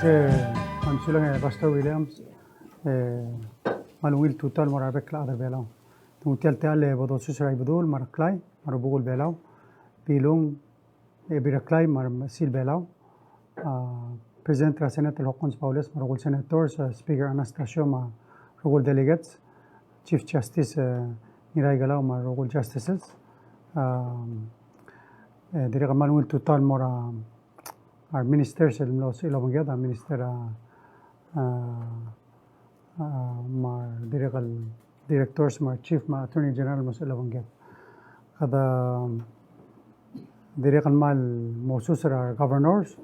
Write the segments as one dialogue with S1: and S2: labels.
S1: Mansulang Buster Williams, Manuel Tutal Morabek Other Belau. Tutel Tale Bodo Susrai Budul, Maraclay, Marabugul Belau, Pilung, Ebiraclay, Marsil Belau, President Senator Hawkins Paulus, Marogul Senators, Speaker Anastasio, Marogul Delegates, Chief Justice Niraigalau, Marogul Justices, Direct Manuel Tutal Mora. Our ministers, our minister, directors, chief, attorney general, mas ilawangget. Kada direkan mal mosusar our governors,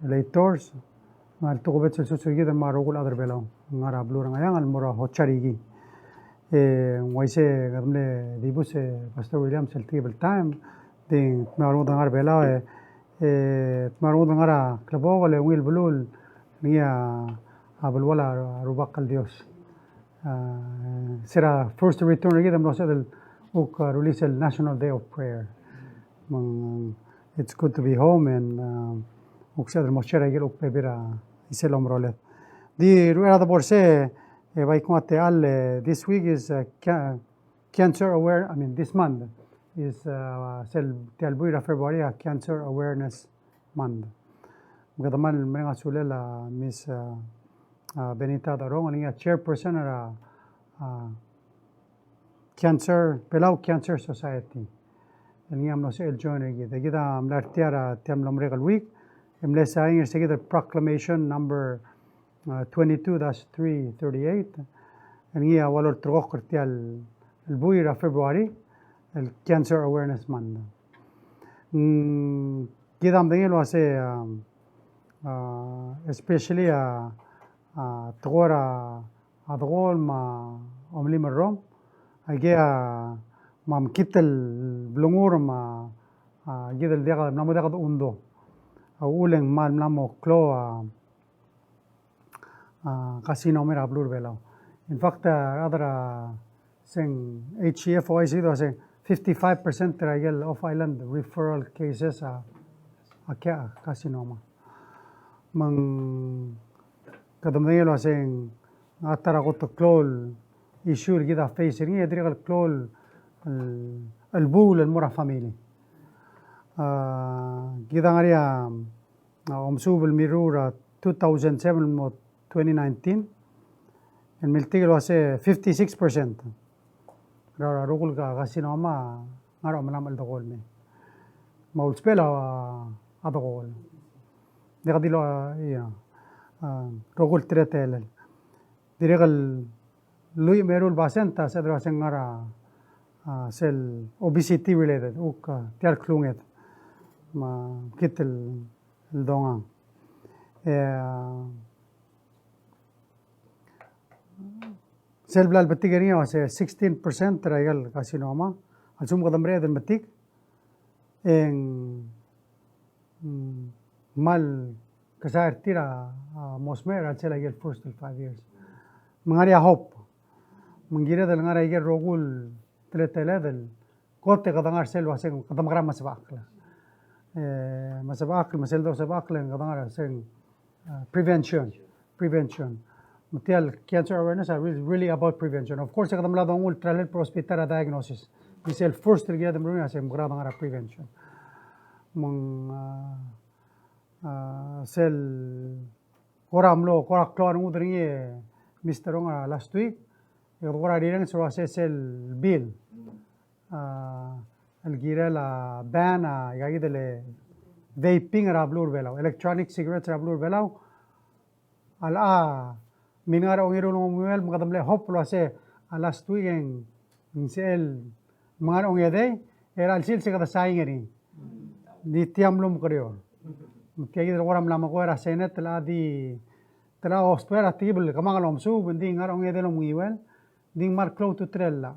S1: electors, mal tukubet sa susurgid ang marugul other belang, ngara blurang ayang al mura hocharigi. Waise gamle dibus Pastor Williams el table time, ding marudang arbela marunong ngara klabo wala wil bulul niya abul wala rubakal Dios sira first to return again am rosel uk release el National Day of Prayer. It's good to be home and uk sa mo share agil uk pebira iselom rolet di ruera da borse vai kumate al this week is cancer aware. I mean this month is Telbuira February Cancer Awareness Month. Magadaman mga sulela Miss Benita Darong ang chairperson ng Palau Cancer Society. Ang amno sa el joiner gid. Gida amlartiara temlom regal week. Emlesa ingir sa gida proclamation number 22-338. Ang walor trok kertial el buira February. El Cancer Awareness Month. Kita lo hace especially togora adgol ma omli marrom agea mam kitel blungur ma gidel dega namo dega undo uleng mal namo klo casino mera blur belao. In fact other sing HEFO is do say 55% trial off-island referral cases carcinoma. Mang kadamdangelo asing atara ko to klol issue gida face ringi edrigal klol albul almura family. Gida ngaria omsub mirura 2007 mo 2019 and miltigelo ase 56%. Rara rukul ka carcinoma ngaro manamal dokol me maul spela adokol dekadilo rukul tretel direkal lui merul basenta sedra sengara sel obesity related uk tiar klunget ma kitel dongang Selblal batik ini masih 16% trial carcinoma. Alsum kadam rea dan batik mal kasar tira mosmer alsela gel first 5 years. Mengari hope. Mengira dal ngara gel rogul tletela dal kote kadangar sel waseng kadam gram masabakla. Masabakla masel do sabakla kadangar seng prevention. Material cancer awareness are really about prevention. Of course, kadam la dong ultralet prospitara diagnosis. This is first to get them room as grada ngara prevention. Sel koramlo korak klor ngudringi Mr. Nga last week. Kora dirang so sel bill. Al gira la ban gagidele vaping rablur belau, electronic cigarettes rablur belau. Al minara ongiro no muel makadamle hoplo ase last week en sel mangar ongede era al sil se kada saingeri di tiamlum koreo mutiagi dro oram lama ko era senet la di tra ospera tibel kamangalom su bendi ngar ongede lo muiwel ding mar clo to trella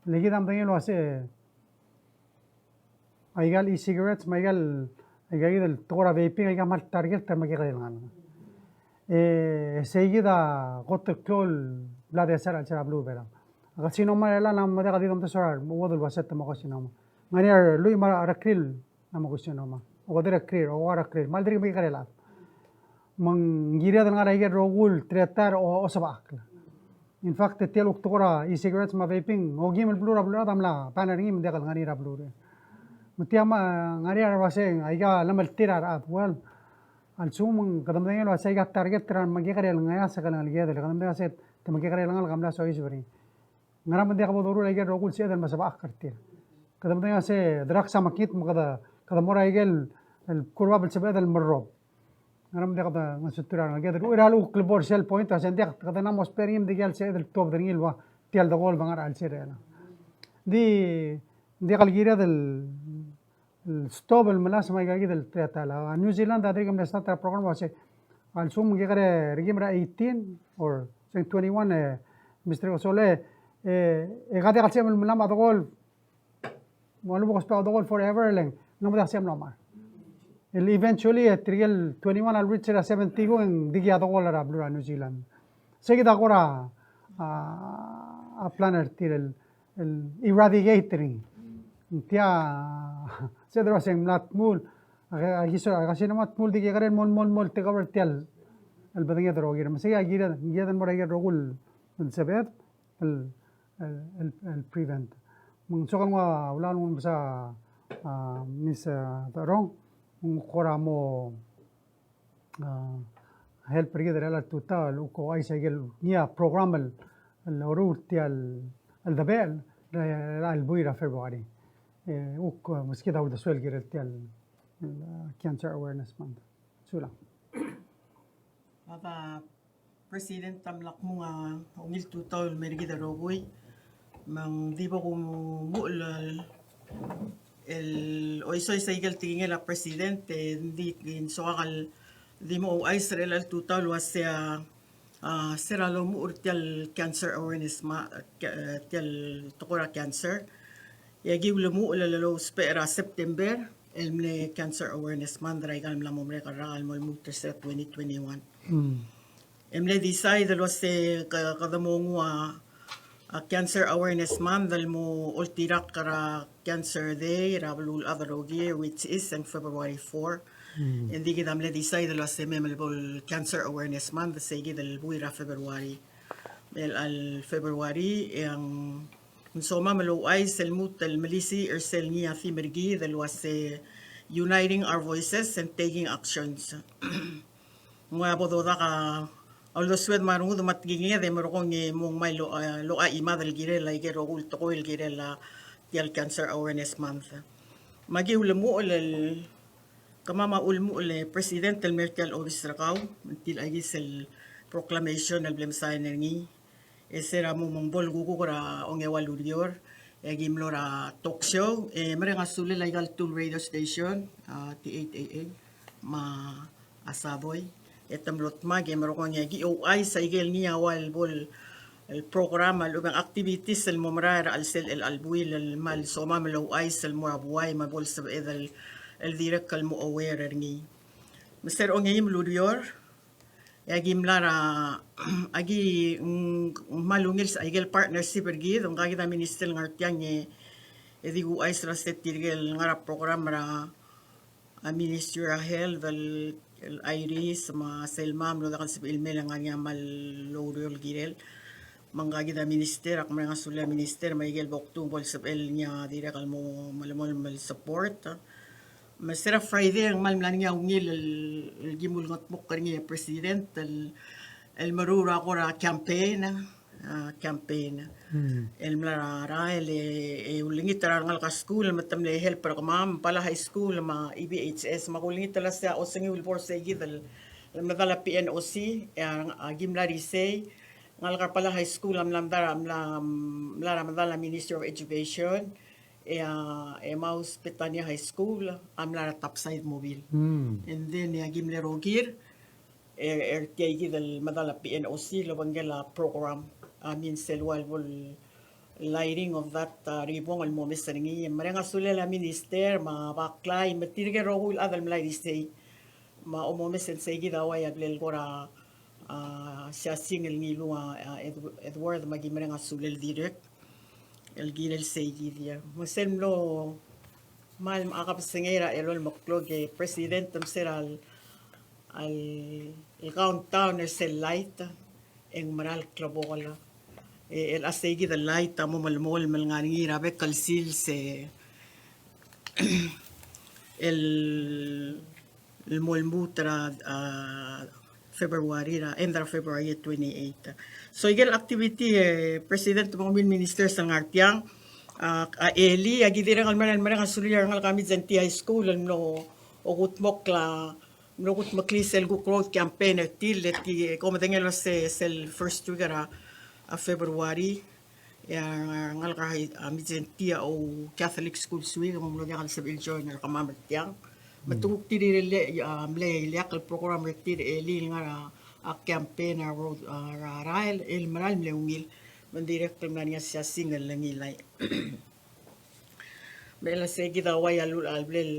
S1: legidam dangelo ase aigal e-cigarettes maigal aigal tora vaping aigal mal target termagigal ngana seguida gotte klol la de ser al ser blue vera carcinoma la na madega di dom tesor modul baset mo carcinoma ngani lui ma rakril na mo carcinoma o godere kril o ara kril mal diri mi karela manggiria dan ngara iger rogul tretar o sabak. In fact, tiel uktokora e-cigarettes ma vaping o gimel blura tamla paner ngim dekal ngani ra blura. Mutiama ngari ara wase aiga lamal tirar at well. Al sum kadam dengan wase aiga target tiran magi kare ngaya sakal ngal gede kadam dengan set temagi kare ngal gamla so isbari. Ngara mende kabo doru iger rogul se dan masabak kartir. kadam dengan se drak samakit makada kadam ora igel el kurwa bel sebed el marrob. Ngaram dia kata masutura ngal gede ira lu klibor sel point asen dia kata namos perim digel se el top dringil wa tial da gol bangar al serena. دي قلقيرة الستوب الملاس ما يجي del تلا نيوزيلندا ده رقم نستطيع program واسه السوم يجي رقم را 18 or 21 مستر وصله قاعد يقسم الملام أدغول معلومة قصة أدغول forever لين نمو ده سيم نمار اللي eventually تريال 21 al reach 70 go en digi أدغول را بلورا نيوزيلند سيجي ده غورا a planner تير eradicating Tia sedro sing lat mul agiso agasino mat mul digi garen mol te cover tial el badinga drogir masaya gira gidan mora gira rogul sebet el prevent mun sokan wa ulan mun bisa mis tarong mun khora mo help pergi dari la total uko ai segel nia program el orut tial el dabel el buira february وك مسكيد أول سؤال قريت cancer awareness month سولا
S2: هذا president tamlak mo nga ungil tutol mergi darogoy mang di ba ko mo el oisoy sa igal tingin la presidente di so akal di mo ay Israel al tutol was sera lo mo urtial cancer awareness ma tial tokora cancer يجيب لمو لو سبيرا سبتمبر الملي كانسر أويرنس ماندرا يقال ملا ممريكا الرعال مول تسرة 2021 الملي ديسايد الوسي قدمو كانسر أويرنس ماند المو قلتي رقرا كانسر داي رابلو الأذروجي which is in February 4 إندي كده الملي ديسايد الوسي ميمل بول كانسر أويرنس ماند سيجي البويرا فبراير الفبراير يعني Insomma maluay selmut el milisi ersel niya thimergi del was uniting our voices and taking actions. Mga bododa ka although swed marungu do matgingi de merokong mong may lo a ima del gire la igero ulto ko il gire la tial cancer awareness month. Magi ulmu el kamama ulmu el president el mertial office rakaw until agis el proclamation el blem signer ni ese era mumbol gugu kora onge walurior gimlo ra talk show merenga sule legal tool radio station T8AA ma asaboy etam lotma gemero ko ngi OI sa igel niya wal bol el programa lubang activities el momrar al sel el albuil el mal soma melo OI sel moabuay mabol sa edal el direct kal mo aware ni Mr. onge yimlurior Agim lara agi malungil sa igel partnership pergi dong kagi ta minister ngartiang edigu ay sa state tirgel ngara program ra Ministry of Health el Iris ma selmam lo dakal sa ilmel nga nya mal lorol girel mangagi da minister ak mga sula minister maigel boktung bol sa el nya dire kal mo malamol mal support Masira Friday ang malmlan niya ungil el gimul ngot bukar niya president el marura ko ra campaign el mlara el ulingit ra ngal ka school matam le help para kam pala high school ma EBHS makulingit la sa osengi will force gidal el madala PNOC ang gimla risay ngal ka pala high school am lamdara mlara madala Ministry of Education Emmaus Petania High School amla topside mobile and then gimle rogir RTI del madala PNOC lo bangela program amin selwal bol lighting of that ribong al momis ngi marenga sule la minister ma baklay matirge rogul adal mlay say ma omomis sen say gidaway aglel gora siya single ni luwa Edward magimarenga sule direct el gilel seygidia musem lo mal makapsengera elol moklog president seral el countdown es el light en maral clavola el asegi del light amo malmol malngangira be kalsil se el molmutra February ra endra February 28. So igel activity president mo minister sa ngartiang Eli agidirang almanan marang asuliar ngal kami zenti high school no ogut mokla no gut maklisel gu growth campaign til leti como tengel se el first week ra a February ya ngal ka mi zenti o Catholic school suwi mo lo ngal sa biljon ngal kamamertiang matungok tiri le mle yakal program retir Eli nga a campaign a road rail el maral mleungil mandirect man siya single langilay Bela segi da waya lul alblel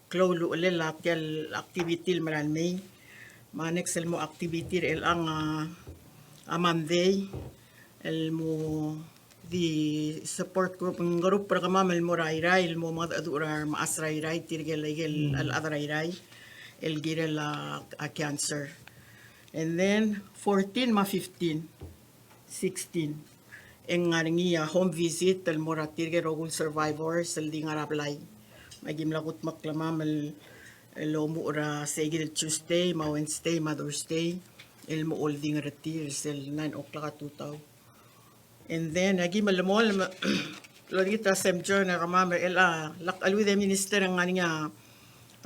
S2: klolu le la tel activity maran may manek sel mo activity el ang amandey el mo di support group ng group para kamamal mo rairay el mo mga adurar maasrairay tirgel al adrairay el girel a cancer and then 14 ma 15 16 en ngaringi home visit el moratir ge rogul survivors el ding arablay magim lagut maklamam el lomu ora segi el Tuesday ma Wednesday Mother's Day el mo all ding retir el 9 o'clock tutaw and then agi malamol logita semjo na ramam el lak alwi de minister ng nganinga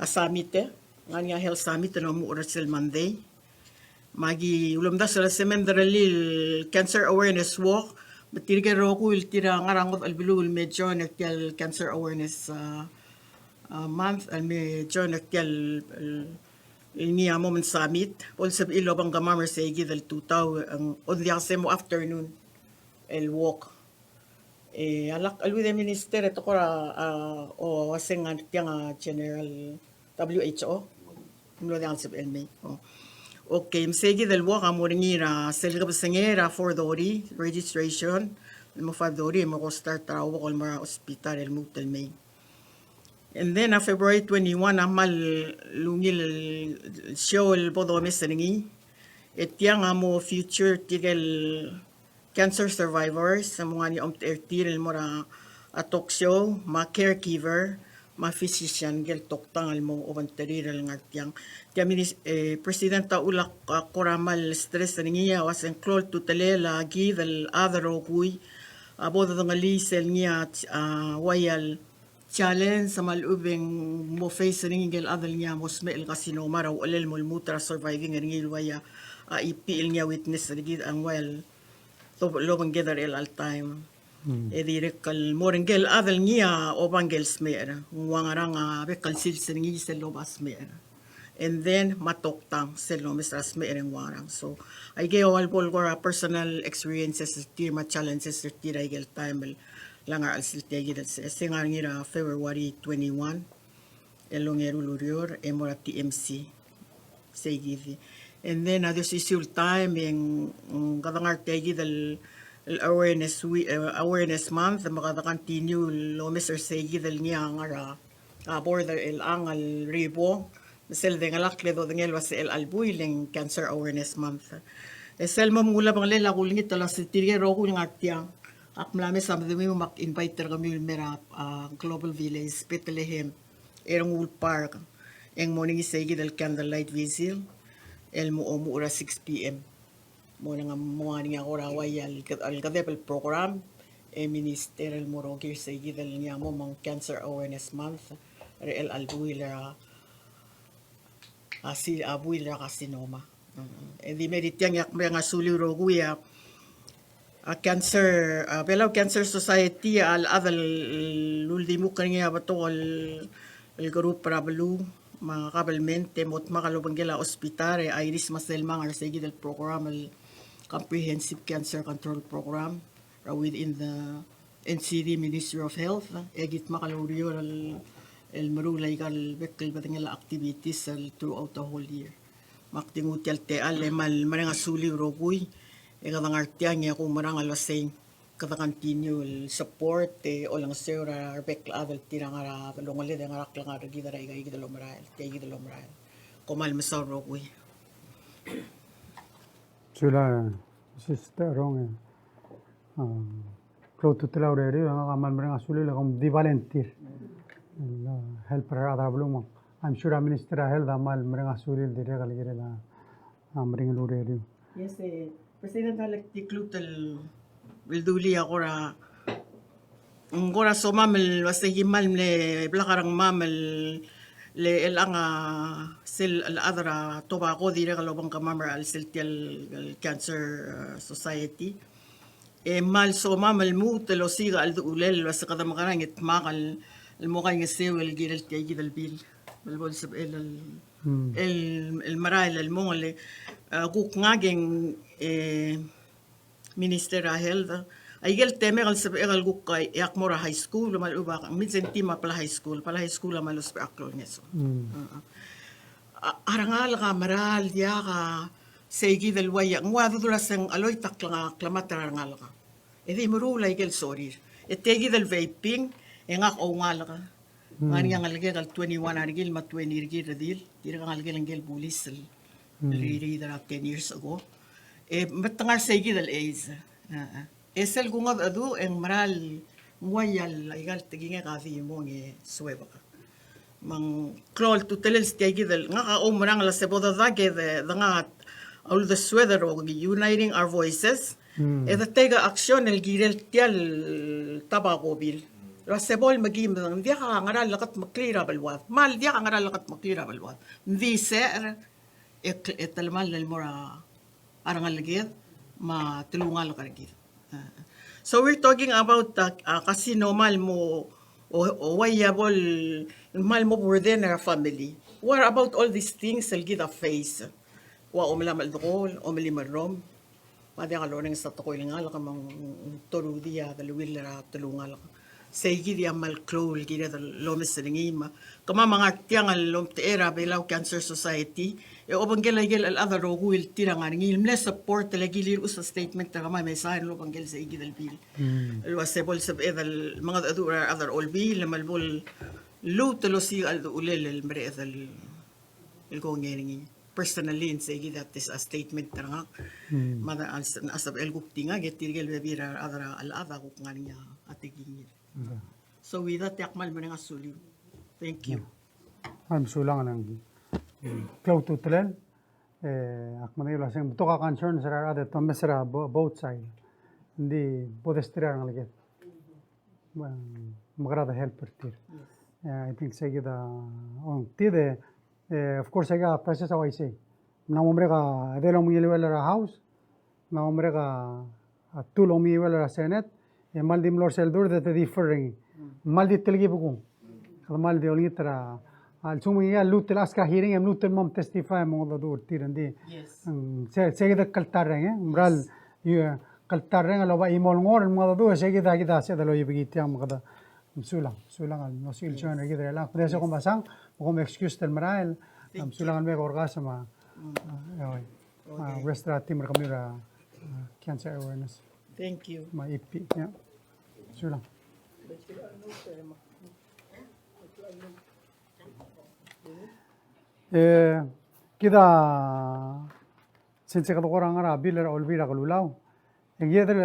S2: summit nganinga health summit no mo ora sel Monday magi ulom da sa semendralil cancer awareness walk Batirga roku tira ngarangot albilul medyo nagtial cancer awareness month al medyo nagtial niya mo man summit pol sa ilo bang gamamar sa igi del tutaw ang ondiase mo afternoon el walk alak alwi de minister ito ko o waseng nga general WHO no de ansep elme Okay, msegi del waka moringira selga basengera for dori registration mo 5 dori mo ko start trawo ko mara hospital el mutel may. And then February 21 amal lungil show el bodo mesengi etiang amo future tigel cancer survivors sa mga ni omtertir el mora a talk show ma caregiver ma physician gel toktang al mo obanterir el ngartiang presidenta ulak koramal stress niya was enclosed to telela gi del other ogui abodo ngali sel niya wayal challenge sa malubeng mo face ringel adal niya mosme el casino maraw olel mulmutra surviving ringil waya ipil niya witness rigid ang well to lobang gather el all time direk kal morengel adal niya obangel smer wangarang bekal silsen ngi sel lobas smer and then matoktang selo misras meereng warang so I gave all bolgora personal experiences tir ma challenges tir igel time langar al siltegi del singar ngira February 21 elongero lurior emora TMC segidi and then this is your time in kadangar tegi del awareness month makada continue lo Mr. Segi del niya ngara border el angal ribo Sel de ngalak ledo de ngel was el albuiling cancer awareness month. Sel mamula bang lela kulingit tala si tirge roku ng artiang. Akmlame sa dumi mak invite ter kami mera global village Bethlehem erong wood park. Eng morning isegi del candlelight vigil el mo ora 6 PM. Mo nga mo nga ora wayal al kadepel program minister el morogi isegi del niya mo mang cancer awareness month el albuila asi abuil ra carcinoma. Di meditiang yak mga suli roguya a cancer Palau Cancer Society al adal ultimo kanya bato el grupo para balu mga kabalmente mot makalubanggela ospitare iris masel mga segi del program el comprehensive cancer control program within the NCD Ministry of Health egit makaluriyo el marulay kal bekkel batengela activities throughout the whole year maktingut yalte ale mal maranga suli roguy kadang artiang ya kung marang alaseng kada continue el support o lang sera bekla adal tirang ara longole de ngarak lang ara gidara igay gidalo maral komal masarokwi.
S1: Sula sister wrong close to tell already kamal mereka suli la kom di volunteer help ada belum I'm sure a minister help amal mereka suli dire kali kira la mereka already
S2: Yes, President elect tiklutel wilduli ako ra ngora so mamel wasahimal le blakarang mamel le elanga sil al adra tobacco dire kalobang kamamar al siltial cancer society mal so mamal mut lo siga al ulel was kada makarang itmakal الموقع يسوي الجيل التيجي البيل بالبولس المرايل المو اللي قوق ناجين minister health aigel teme gal sebe gal guk yak mora high school mal uba midzen tima pala high school mal los aklo neso arangal ka maral dia ka segi del waya ngwa dudula sen aloy takla klamatra arangal ka edi muru la igel sorir etegi del vaping engak o ngal ka ngani ngal gal 21 argil ma 20 irgil radil tira ngal gel police really that 10 years ago matanga segi del AIDS esel kung adu en maral muayal igal tiginga kasi mo ngi suweba ka mang klol tu telel segi del nga ka umrang la seboda da ke da nga all the sweater o uniting our voices the tega action el girel tial tabaco bil la sebol magim dia ka ngaral lakat maklira balwat mal dia ka ngaral lakat maklira balwat ndi ser etalmal lel mora arangal lagid ma tulungal ka lagid. So we're talking about kasi normal mo o wayable mal mo within our family. What about all these things will give a face? Wa umlamal dukol, umli marom. Pwede ka loneng sa tukoy nga ka mang turu dia dalawil ra tulungal ka. Segi dia mal klol gida lomes ringima. Kama mga tiang lom teera Palau Cancer Society obangel al other rogul tirang ngil mle support talagilir usa statement ta kama mensahe lo bangel sa igidal bil lo asebol sab edal mga adura other all bil malbol lo telo si al ulel el mere edal el gongering personally sa igidat is a statement ta nga mada asab el guktinga getirgel bebira adara al ada kuk ngania atiging so with that yakmal mo nga suli. Thank you.
S1: I'm sulang nang close to tell akmanay la sing to ka concern sir ada to mesra both side hindi podestria ang laget magrada helper tir I think say the on tide of course I got process how I say na umre ka de lo muy la house na umre ka tu lo muy la senate mal dim lor sel dur de differing mal di telgi buku mal di olitra al sumi ya lut las ka hearing em lut mom testify mo da dur tirandi se da kaltareng umbral yu kaltareng lo ba imol ngor mo da dur se da se da lo yibigiti am kada sulang al no sil chon gidre la preso ko basang ko excuse tel marael sulang me orgasma restra timur kamera cancer awareness.
S2: Thank you.
S1: Ma IP ya sulang kita since kada korang ara biler olvira kalulaw yeder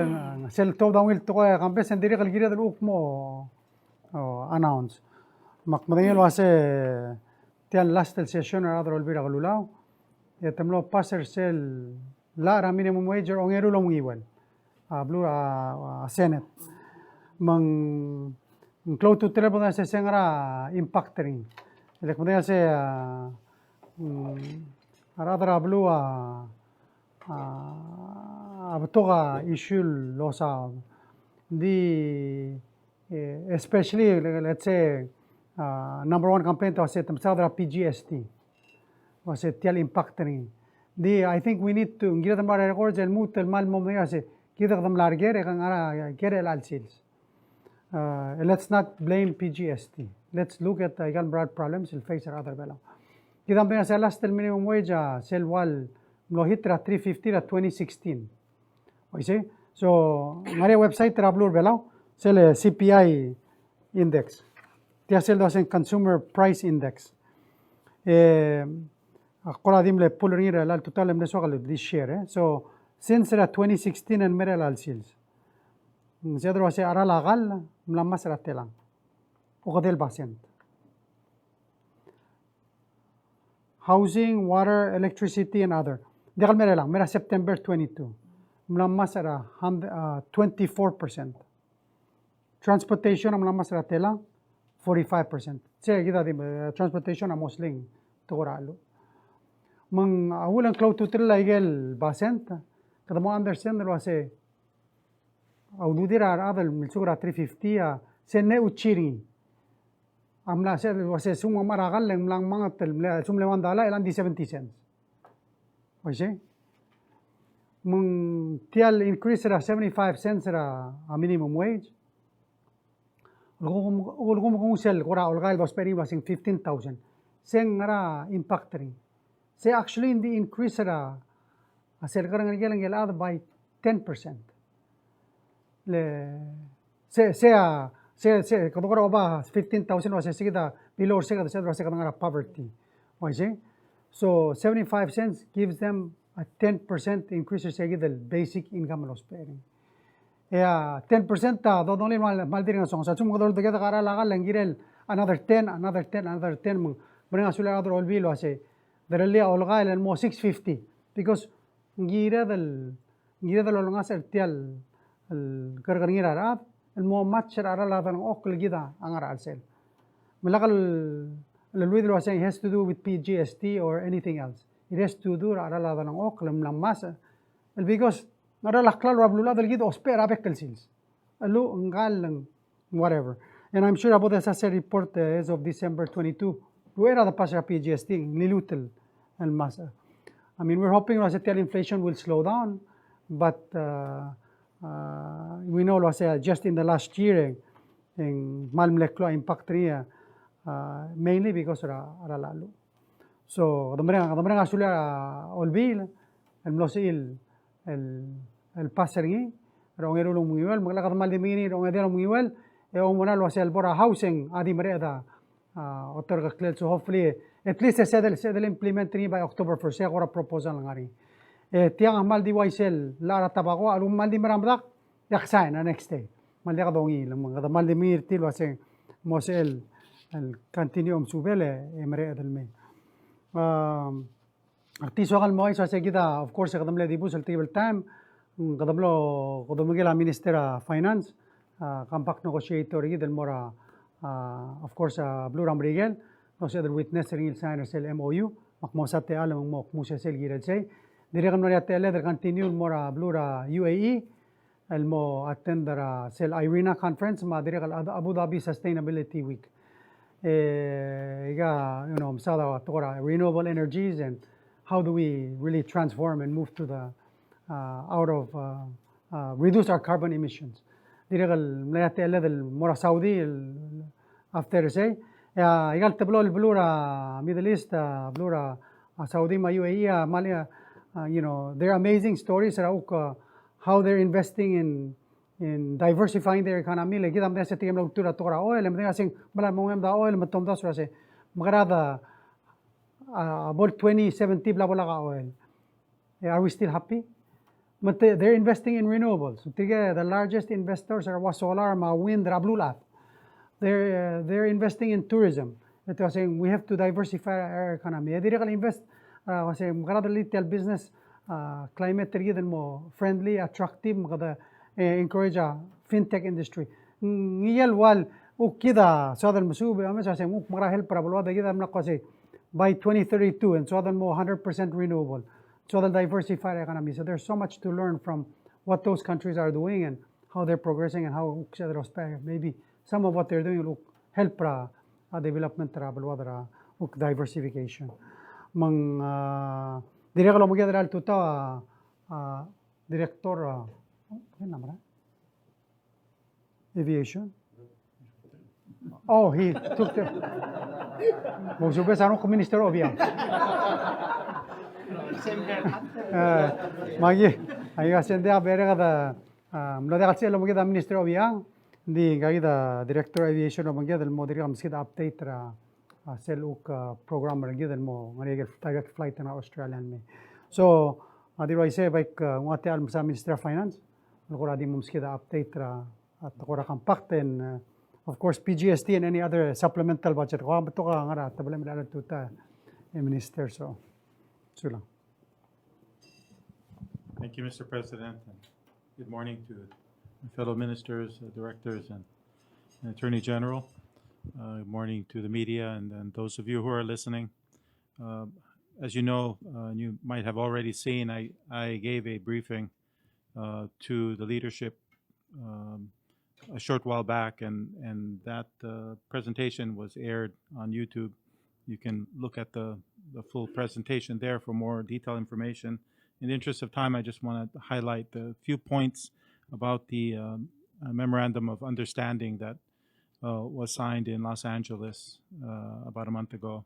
S1: sel to dawil to ka campus sendiri kal gira uk mo announce makmadengel wase tian last session ara olvira kalulaw etemlo passer sel la minimum wage ongeru lo mungiwan blue senate mang close to telephone se sengara impacting elekmadengel se Aradra blue abtoga issue losa the especially let's say number one complaint was it sadra PGST was it tial impacting the I think we need to gira the records el mut el mal mom se kita dam largere kan ara gere al sales let's not blame PGST let's look at the broad problems will face other below. Kita ang sa last minimum wage sel wal lohitra 350 at 2016. Okay, so ngare website trablur belaw sel CPI index. Tia sel dosen consumer price index. Koradim le pulling it al total le sogal this year. So since 2016 and mere al sales. Zedro se ara lagal mlamas ratelang. Ugadel basent. Housing, water, electricity, and other. Dekal mere lang, mera September 22. Mlamas ara 24%. Transportation mlamas ratela 45%. Say kita di transportation mostly tugoralo. Mang awulang cloud to tril igel basent. Kada mo understand lo ase aududira adal milsura 350 senne uchiri. Amla se wase summa maragal lang lang mga tel sumle mandala elan di 70 cents. Oise? Mung tial increase ra 75 cents ra a minimum wage. Ulgum kung sel kora ulgal bas peri basing 15,000. Seng ra impact ring. Se actually in the increase ra sel karang gelang gelad by 10%. Le se kadokora ba 15,000 was sigida below sigida se was sigida poverty. Oise? So 75 cents gives them a 10% increase sigida basic income los peri. 10% don't only maldiring song sa sum gadol dagada kara laga langirel another 10 bring us other all vilo ase derali olga el mo 650 because gira del olga ser tial el gargaringira arab el mo match ara la dan okl gida angara alsel malakal el luidlo ase has to do with PGST or anything else it has to do ara la dan okl mlamasa el because nara la claro ablula del gido espera bekel sils allo ngal whatever and I'm sure about this as a report as of December 22 where are the pasha PGST nilutel el masa I mean we're hoping that inflation will slow down but we know just in the last year in malmleklo impact ria mainly because ara lalo so damrang asula olbil el mlosil el paseringi rongero lo muy well maglakat mal de mini rongero muy well e o monalo el bora housing adi mereda otorga clear so hopefully at least sedel implementing by October 1st agora proposal ngari tiang mal di waisel lara tabago alum mal di meramdak yaksain next day mal dia kadongi mga mal di mir til wase mosel el continuum subele emre del me artiso gal mois wase kita of course kadam le dibus el table time kadam gela minister finance compact negotiator del mora of course blue ram rigel no se del witness ring signer sel MOU makmosate alam mo musa sel girel say direct no ya tele der continue mora blue ra UAE el mo attendera sel Irina conference ma direct Abu Dhabi Sustainability Week msada tora renewable energies and how do we really transform and move to the out of reduce our carbon emissions direct mlayate ele del mora Saudi after say igal tablo el blura Middle East blura Saudi ma UAE Malia they're amazing stories how they're investing in diversifying their economy like kita mesa tingam lang tura tora oil mena sing bala mo da oil matom da surase magrada about 2070 bla bla ka oil are we still happy but they're investing in renewables the largest investors are solar ma wind rablulat they're investing in tourism it was saying we have to diversify our economy they really invest was saying magrada little business climate trigger mo friendly attractive magada encourage fintech industry ngiyal wal ukida southern masube amesa say muk mara help para bolwa dagida amna kasi by 2032 and southern mo 100% renewable so the diversified economy so there's so much to learn from what those countries are doing and how they're progressing and how maybe some of what they're doing will help para development para bolwa dara diversification mang directo mo gidra al tuta director aviation. Oh, he took the. Mosube sa ko Minister of Aviation. Magi, ay asende a bere kada mlo de kasi lo mo gida Minister of Aviation. Di gagi da Director Aviation o mo gida del mo diri am update ra seluk program gidan mo ngani direct flight na Australian me. So di ro ise baik ngate al sa Minister of Finance ko di mums kita update ra at ko ra pakten of course PGST and any other supplemental budget ko beto ka ngara tabla mi dala tuta Minister so sula.
S3: Thank you, Mr. President. And good morning to my fellow ministers, directors, and Attorney General. Good morning to the media and those of you who are listening. As you know, you might have already seen, I gave a briefing to the leadership a short while back, and that presentation was aired on YouTube. You can look at the full presentation there for more detailed information. In the interest of time, I just want to highlight a few points about the memorandum of understanding that was signed in Los Angeles about a month ago.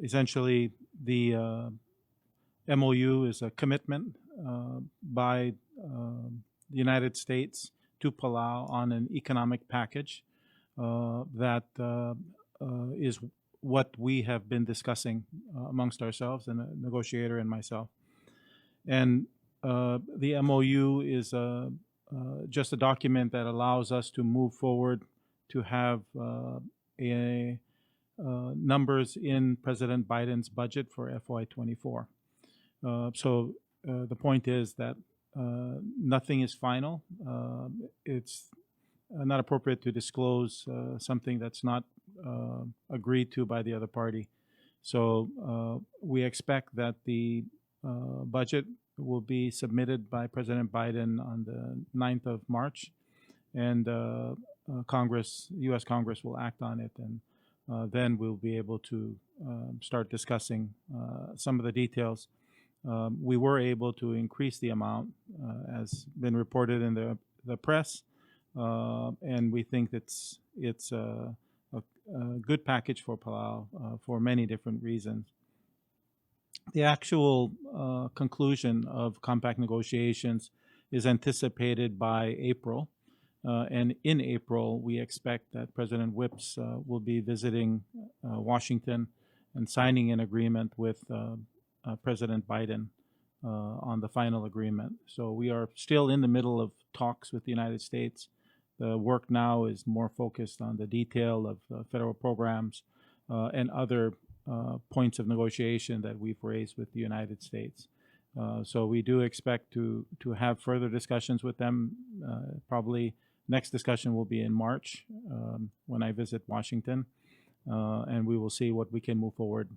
S3: Essentially, the MOU is a commitment by the United States to Palau on an economic package that is what we have been discussing amongst ourselves, and a negotiator and myself. And the MOU is just a document that allows us to move forward to have numbers in President Biden's budget for FY24. So the point is that nothing is final. It's not appropriate to disclose something that's not agreed to by the other party. So we expect that the budget will be submitted by President Biden on the 9th of March, and U.S. Congress will act on it, and then we'll be able to start discussing some of the details. We were able to increase the amount, as been reported in the press, and we think it's a good package for Palau for many different reasons. The actual conclusion of compact negotiations is anticipated by April, and in April we expect that President Whips will be visiting Washington and signing an agreement with President Biden on the final agreement. So we are still in the middle of talks with the United States. The work now is more focused on the detail of federal programs and other points of negotiation that we've raised with the United States. So we do expect to have further discussions with them. Probably next discussion will be in March when I visit Washington, and we will see what we can move forward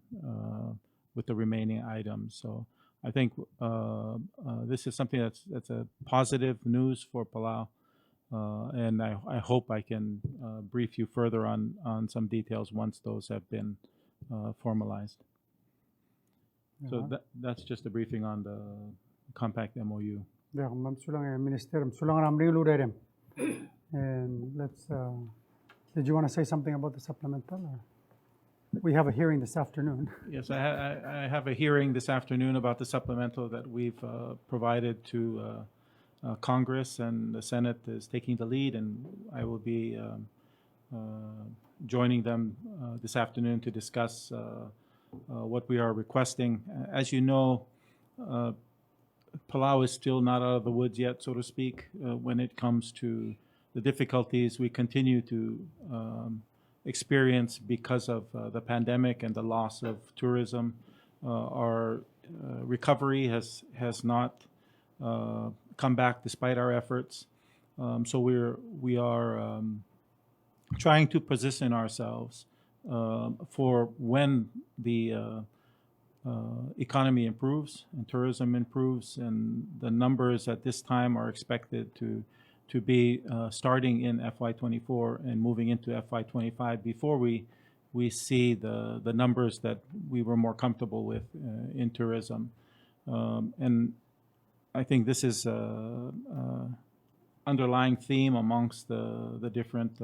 S3: with the remaining items. So I think this is something that's a positive news for Palau, and I hope I can brief you further on some details once those have been formalized. So that's just a briefing on the compact MOU.
S1: Yeah, Minister, and let's. Did you want to say something about the supplemental? Or? We have a hearing this afternoon.
S3: Yes, I have a hearing this afternoon about the supplemental that we've provided to Congress, and the Senate is taking the lead, and I will be joining them this afternoon to discuss what we are requesting. As you know, Palau is still not out of the woods yet, so to speak, when it comes to the difficulties we continue to experience because of the pandemic and the loss of tourism. Our recovery has not come back despite our efforts. So we are trying to position ourselves for when the economy improves and tourism improves, and the numbers at this time are expected to be starting in FY24 and moving into FY25 before we see the numbers that we were more comfortable with in tourism. And I think this is an underlying theme amongst the different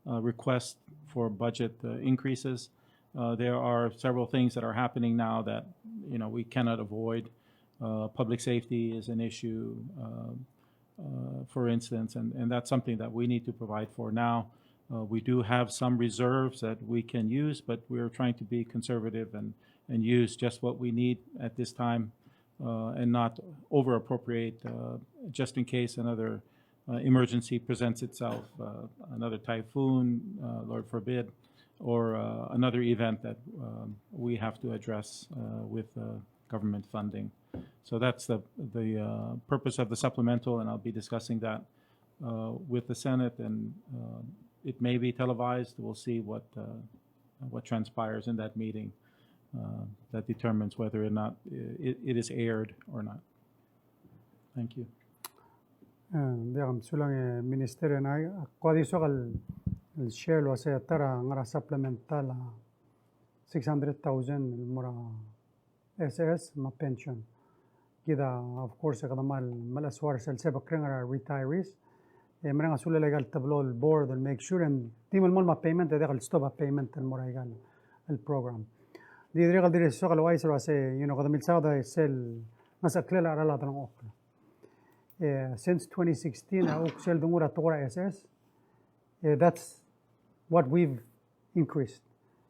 S3: requests for budget increases. There are several things that are happening now that we cannot avoid. Public safety is an issue, for instance, and that's something that we need to provide for now. We do have some reserves that we can use, but we're trying to be conservative and use just what we need at this time and not over appropriate just in case another emergency presents itself, another typhoon, Lord forbid, or another event that we have to address with government funding. So that's the purpose of the supplemental, and I'll be discussing that with the Senate, and it may be televised. We'll see what transpires in that meeting that determines whether or not it is aired or not. Thank you.
S1: Diagam sulang ministerio na kwadiso kal share lo sa tara ngara supplemental 600,000 mura SS ma pension. Kita of course kada mal aswar sel se bakring retirees. Mereka sulle legal tablo el board and make sure and timal mal ma payment de stop a payment el mura legal el program. Di regal dire so kal wise lo se kada milsa da sel masa klela ara la tan ok. Since 2016 sel dungura tora SS. That's what we've increased.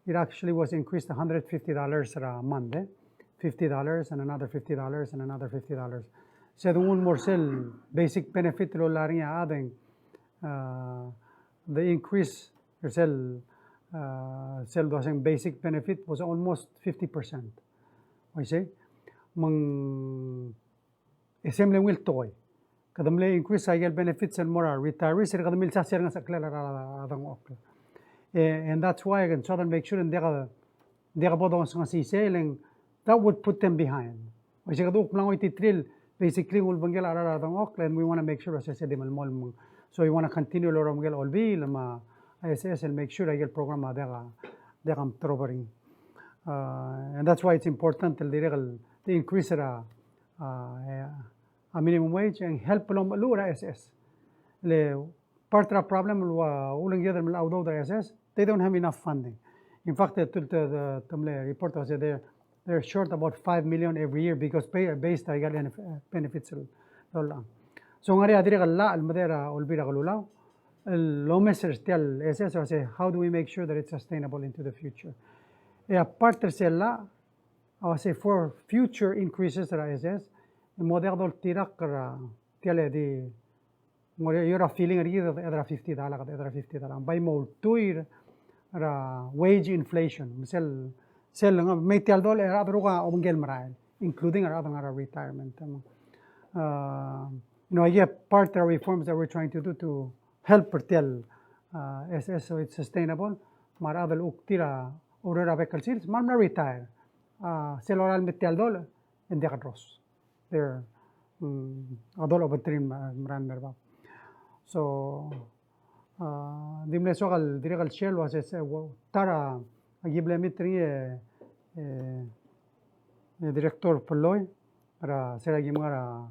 S1: It actually was increased $150 a month, $50 and another $50 and another $50. So the one more sell basic benefit lo laring adding the increase sell dosing basic benefit was almost 50%. I say mang assembly will toy. Kadamle increase cycle benefits and more retirees kadamil sa sir nga sa klela adang ok. And that's why again southern make sure and dega bodong nga si selling that would put them behind. I say kaduk lang iti trill basically will banggel ara adang ok and we want to make sure as I said mall so we want to continue loro banggel all be lama ISS and make sure I get program dega trobering. And that's why it's important the increase a minimum wage and help lura SS. Le part of the problem ulang yadar malaudo the SS they don't have enough funding. In fact, the report was they're short about 5 million every year because based on benefits. So ngari adire kala almadera olbira kalulaw. Lomeser still SS was how do we make sure that it's sustainable into the future? Part of sella I was say for future increases ra SS model tirak ra tiale di you're feeling either $50 by more tuir ra wage inflation sell may tell dollar adruga omgel maral including our other retirement. I get part of the reforms that we're trying to do to help tell SS so it's sustainable. Mar other uktira order vehicle sales mar retire sell oral metal dollar and they cross they're adol over trim ran merba. So dimle sokal direkal shell was tara agible mitri director Palau ra sera gimara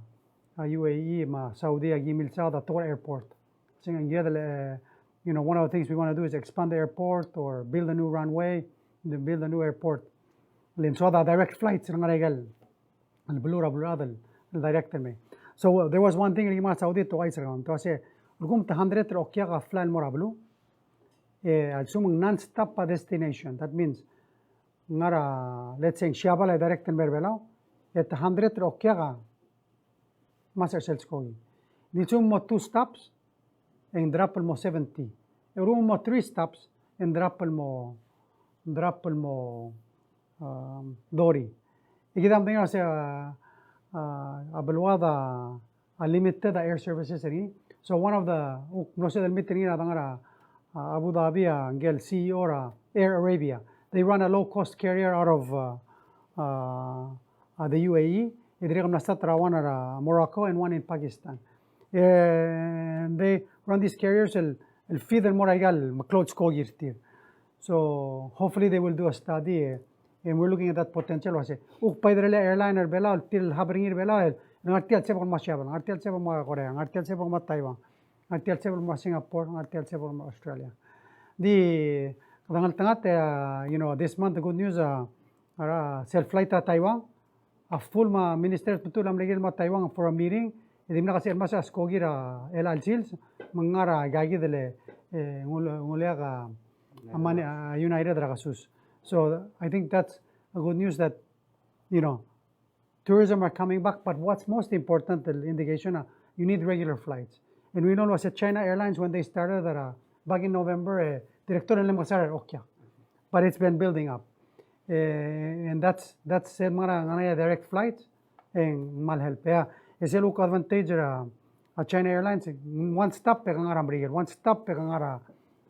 S1: UAE ma Saudi agimil Saudi Tor airport. Saying one of the things we want to do is expand the airport or build a new runway, build a new airport. Lim Saudi direct flights rangaregal al blura bluradal director me. So there was one thing in Saudi to ice around to say Gum 100 okya ka fly morablu assuming non-stop destination. That means ngara let's say Shabala direct and berbelao at 100 okya ka master sales kogi. Nichum mo 2 stops and drop mo 70. Room mo 3 stops and drop mo Dori. Ikidam tingnan sa abalwada limited air services rin. So one of the no sé del meeting Abu Dhabi angel CEO ra Air Arabia. They run a low-cost carrier out of the UAE. Idrigam nasatra one at Morocco and one in Pakistan. And they run these carriers el feed el moragal clothes ko girtir. So hopefully they will do a study and we're looking at that potential. Was paidrele airliner bela til habringir bela ngartial sebon masyabal ngartial sebon ma Korea ngartial sebon ma Taiwan ngartial sebon ma Singapore ngartial sebon ma Australia. The tangat this month the good news self flight to Taiwan a full minister tulam legil ma Taiwan for a meeting Edimna kasi masa skogira el alchils mangara gagidele ngulega amani United Ragasus. So I think that's a good news that tourism are coming back. But what's most important, the indication, you need regular flights. And we know was at China Airlines when they started back in November, director okay, but it's been building up. And that's mga direct flights and malhelp. Yeah, is a look advantage at China Airlines. One stop pe kangara brigade, one stop pe kangara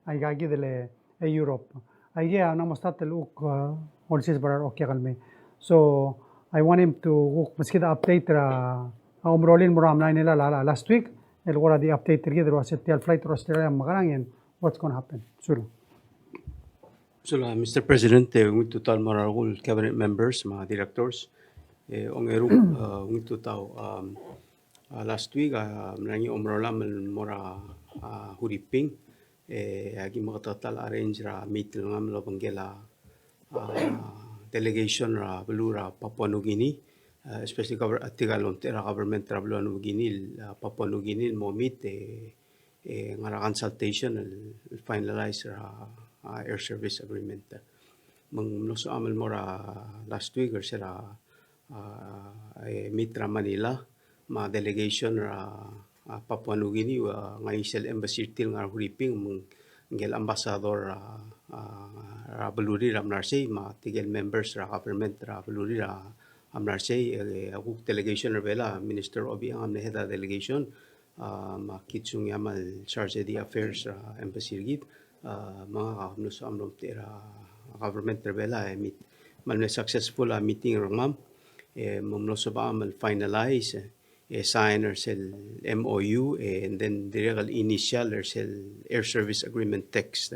S1: ay gagi dele Europe. Ay yeah, namustat look all sis barar okay kalme. So I want him to maski the update umrolin muram na nila last week. El wala the update together was at flight to Australia magarang what's going to happen. Sure.
S4: So, Mr. President, ngunit tal mararul cabinet members, mga directors, ngunit tao last week nangi umrolam mora huriping agi mga total arrange ra meeting ngam lo banggela delegation ra belura Papua New Guinea, especially tigalon tera government ra Papua New Guinea, Papua New Guinea mo meet ngara consultation finalize ra air service agreement. Mangloso amal mora last week or sira Mitra Manila, ma delegation ra Papua New Guinea nga Israel Embassy til nga huriping ngel ambassador ra Baluri ra Marseille, ma tigel members ra government ra Baluri ra Marseille, aguk delegation ra bela Minister Obi ang heda delegation, ma kitsung yamal charge the affairs ra embassy gid, mga kakamlos amlom tira government ra bela meet man successful meeting ra ma'am. Mamloso ba amal finalize sign or sell MOU and then the real initial or sell air service agreement text.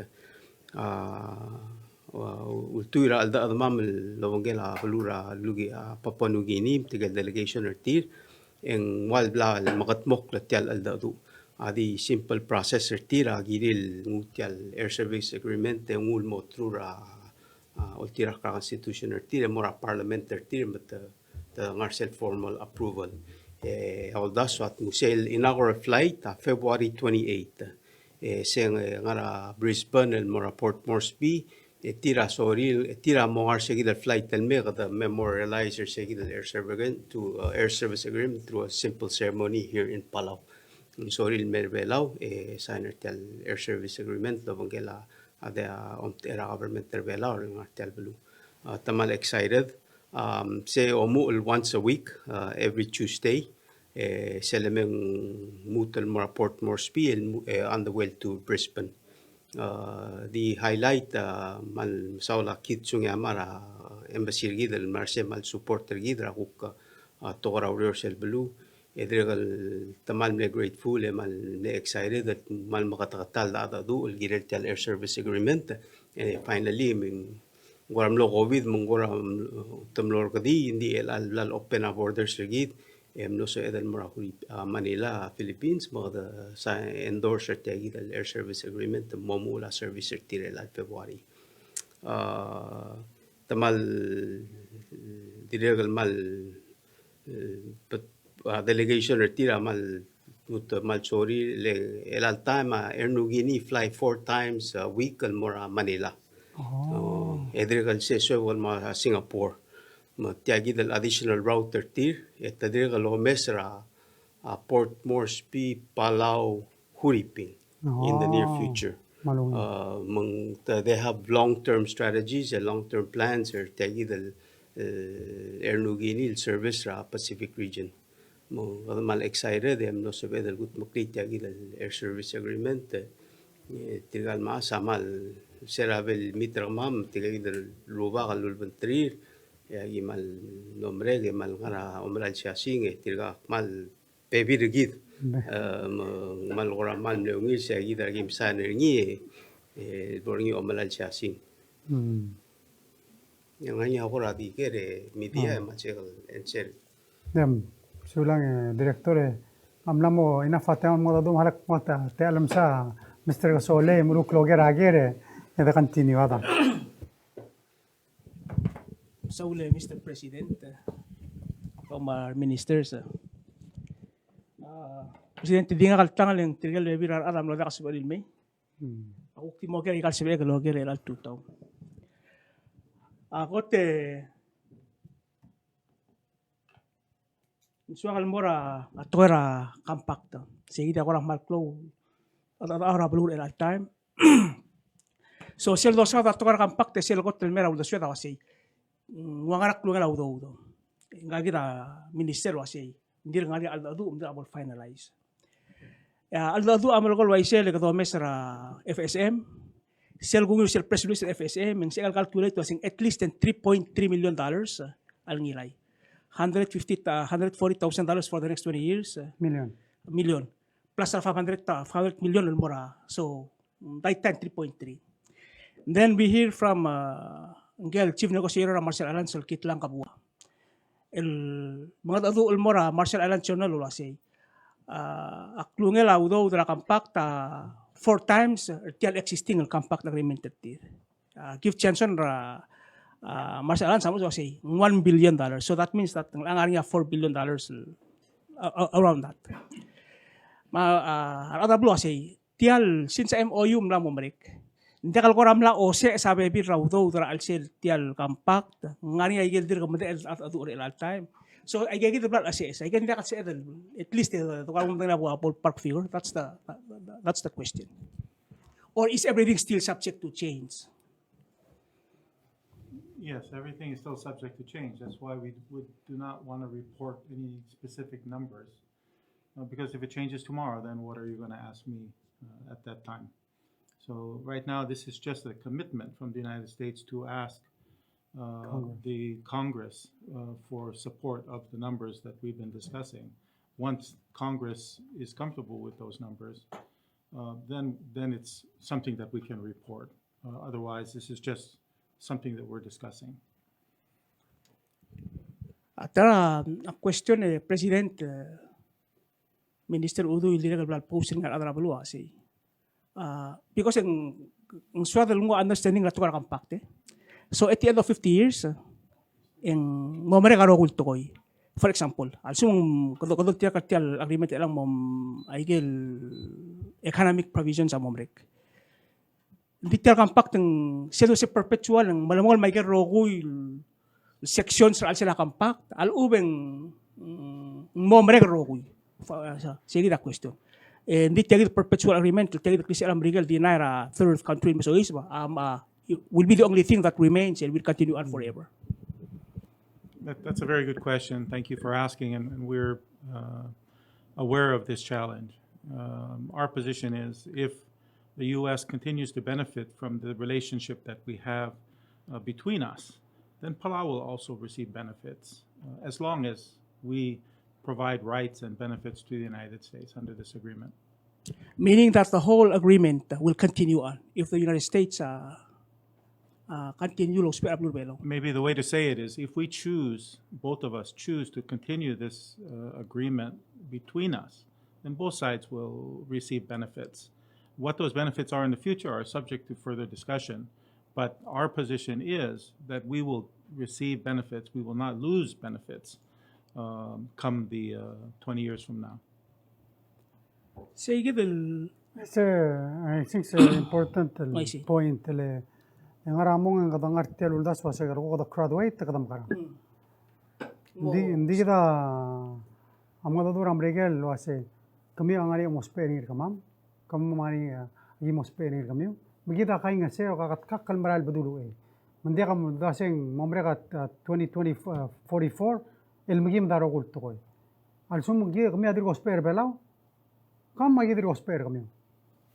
S4: Ultura alda adamam lawangela balura lugi Papua New Guinea tigal delegation or tir en walbla makatmok latial alda du adi simple process or tira giril ngutial air service agreement ngul mo trura ultira ka constitution or tira mora parliament or tira but the Marcel formal approval. All that's what Musel inaugural flight February 28. Saying ngara Brisbane and mora Port Moresby tira soril tira mongar segida flight and me the memorialize or segida air service agreement through a simple ceremony here in Palau. Soril Merbelau signer tel air service agreement lovangela ada era government Merbelau or ngartel belu. Tamal excited. Say omul once a week, every Tuesday. Selemeng mutal mora Port Moresby on the way to Brisbane. The highlight mal saula kitsung yamara embassy gidel marse mal supporter gidra kuk tora ursel belu. Edregal tamal me grateful mal me excited that mal makatakatal da du gidel tel air service agreement. And finally Guram lo COVID mengguram temlor kadi hindi el open borders lagi no so edal mora Manila Philippines mo the endorser tagi the air service agreement momula service tirel February tamal diregal mal delegation tira mal mal sorry el time Air New Guinea fly 4 times a week al mora Manila. Edregal seso wal ma Singapore ma tiagi del additional route tir et edregal homesra Port Moresby Palau Huriping in the near future. They have long-term strategies and long-term plans or tiagi del Air New Guinea service ra Pacific region. Mal excited them no sabe del gut mukli tiagi del air service agreement tigal ma samal seravel mitra mam tigal del luba kalul bentrir ya gimal nombre gimal ngara omral siasing tiga mal pebi regid mal ora mal neungi sia gidar gim san ngi borngi omral siasing yang hanya ora di kere media machegal enser
S1: dem sulang directore amlamo ina fatam mo dum halak mata te alam sa Mr. Gasole muluk loger agere eda continuada.
S5: Saule, Mr. President, from our ministers. Presidente dinga kaltangal yang tirgal lebirar aram lo dakas balil me. Ako timo kaya ikal sebe kalo kaya relal tutaw. Ako te suakal mora atoera compacta. Seguida ko lang malklo. At ara balur el time. So sel dosa atoera compacta sel got el mera uda sueta wasi. Wangarak lu ngala uda. Ngagira minister wasi. Ndir ngari al adu abol finalize. Al-dadu amal ko waise le kato mesra FSM. Sel gungu sel press release FSM ang sel calculate was at least $3.3 million al ngilay. $140,000 for the next 20 years. Million. Plus 500 million al mora. So right time 3.3. Then we hear from chief negotiator Marcel Alonso kitlang kabua. El mga dadu al mora Marcel Alonso na lulasay. Aklungel audo udra compacta 4 times tial existing el compact agreement tir. Give chanson ra Marcel Alonso mo say $1 billion. So that means that ang area $4 billion around that. Ada blo say tial since MOU mla mo break. Hindi kal koram la ose sabe bir raudo udra al sel tial compact ngani ay gildir kamde at adu al time. So I get the blood assess. I get that at least the ballpark figure. That's the question. Or is everything still subject to change?
S3: Yes, everything is still subject to change. That's why we do not want to report any specific numbers. Because if it changes tomorrow, then what are you going to ask me at that time? So right now, this is just a commitment from the United States to ask the Congress for support of the numbers that we've been discussing. Once Congress is comfortable with those numbers, then it's something that we can report. Otherwise, this is just something that we're discussing.
S5: Tara, a question President Minister Udo iligal blal posting ng adra balua si. Because ang swada lungo understanding la tukar compacte. So at the end of 50 years, in momere karo kulto koy. For example, alsum kadol tiya kartial agreement elang mom aigel economic provisions sa momrek. Di tiya compact ng selo se perpetual ng malamol may rogoy sections sa sila compact al ubeng momrek rogoy. Sige da question. Di tiya perpetual agreement tiya kasi alam regal di naira third country so is ba will be the only thing that remains and will continue on forever?
S3: That's a very good question. Thank you for asking, and we're aware of this challenge. Our position is if the U.S. continues to benefit from the relationship that we have between us, then Palau will also receive benefits as long as we provide rights and benefits to the United States under this agreement.
S5: Meaning that the whole agreement will continue on if the United States continue
S3: Maybe the way to say it is if we choose, both of us choose to continue this agreement between us, then both sides will receive benefits. What those benefits are in the future are subject to further discussion, but our position is that we will receive benefits, we will not lose benefits come the 20 years from now.
S5: Say given
S1: I think it's an important point. Yang aramong ang kadang artikel uldas wasa karo kada graduate kadam kara. Hindi kita amga dadu ramregel wase kami ang ari mosperir kamam mari agi mosperir kami. Magita kay nga sero kakat kalmaral badulu Mandi kam daseng momreka 2044 el magim daro kulto koy. Alsum magi kami adir mosper belaw. Kam magi adir mosper kami.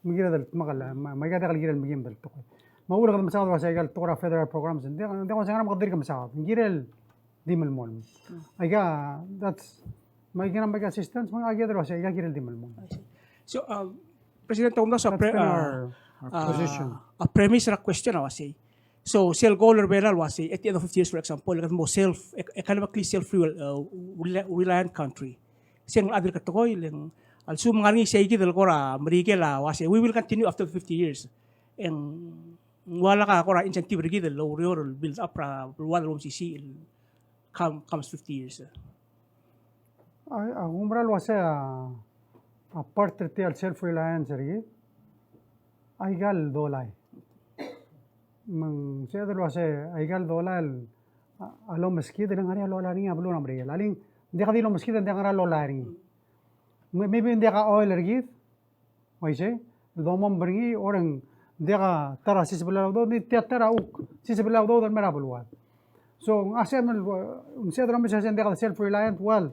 S1: Magira dal magala magira dal gira magim dal to koy. Maura kad masawad wasa igal tora federal programs hindi ko sa kanam kadir ka masawad ngirel di malmol aga that's may ganang may assistance mga agad wasa igal ngirel di malmol.
S5: So President Tom sa
S1: position
S5: a premise ra question wasi. So self goal belal wasi at the end of 50 years, for example like mo economically self reliant country sing adil katokoy leng also mga ni say gidel kora marigela wasi we will continue after 50 years and wala ka kora incentive rigi the low rural build up wala rom CC comes 50 years.
S1: Umral wasa apart tial self-reliance ri aigal dolai. Mang saya tu luas aigal dolai alo meski dengan hari alo lari ablu namri. Laling dia kadi lo meski dan dia ngara lo lari. Maybe dia ka oil ri. Maise domam beringi orang dia ka tara si sebelah do ni tiap tara uk si sebelah do dan merah beluat. So asal saya tu nampi saya dia ka self-reliant well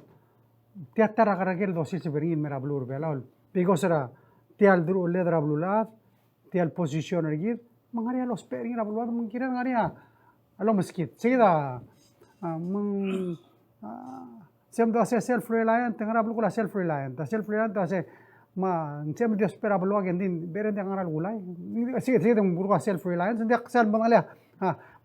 S1: tiap tara karagel do si beringi merah belur belal. Because era tial dulu ledra belulat tial position ri. Mangari alo spering ra beluat mengkira ngari alo meskit. Sehingga sem do ase self-reliant tengara belu kula self-reliant. Self-reliant do ase ma sem dia spera belu agen din beren dia ngaral gulai. Sehingga belu kula self-reliant dia sel bangalia.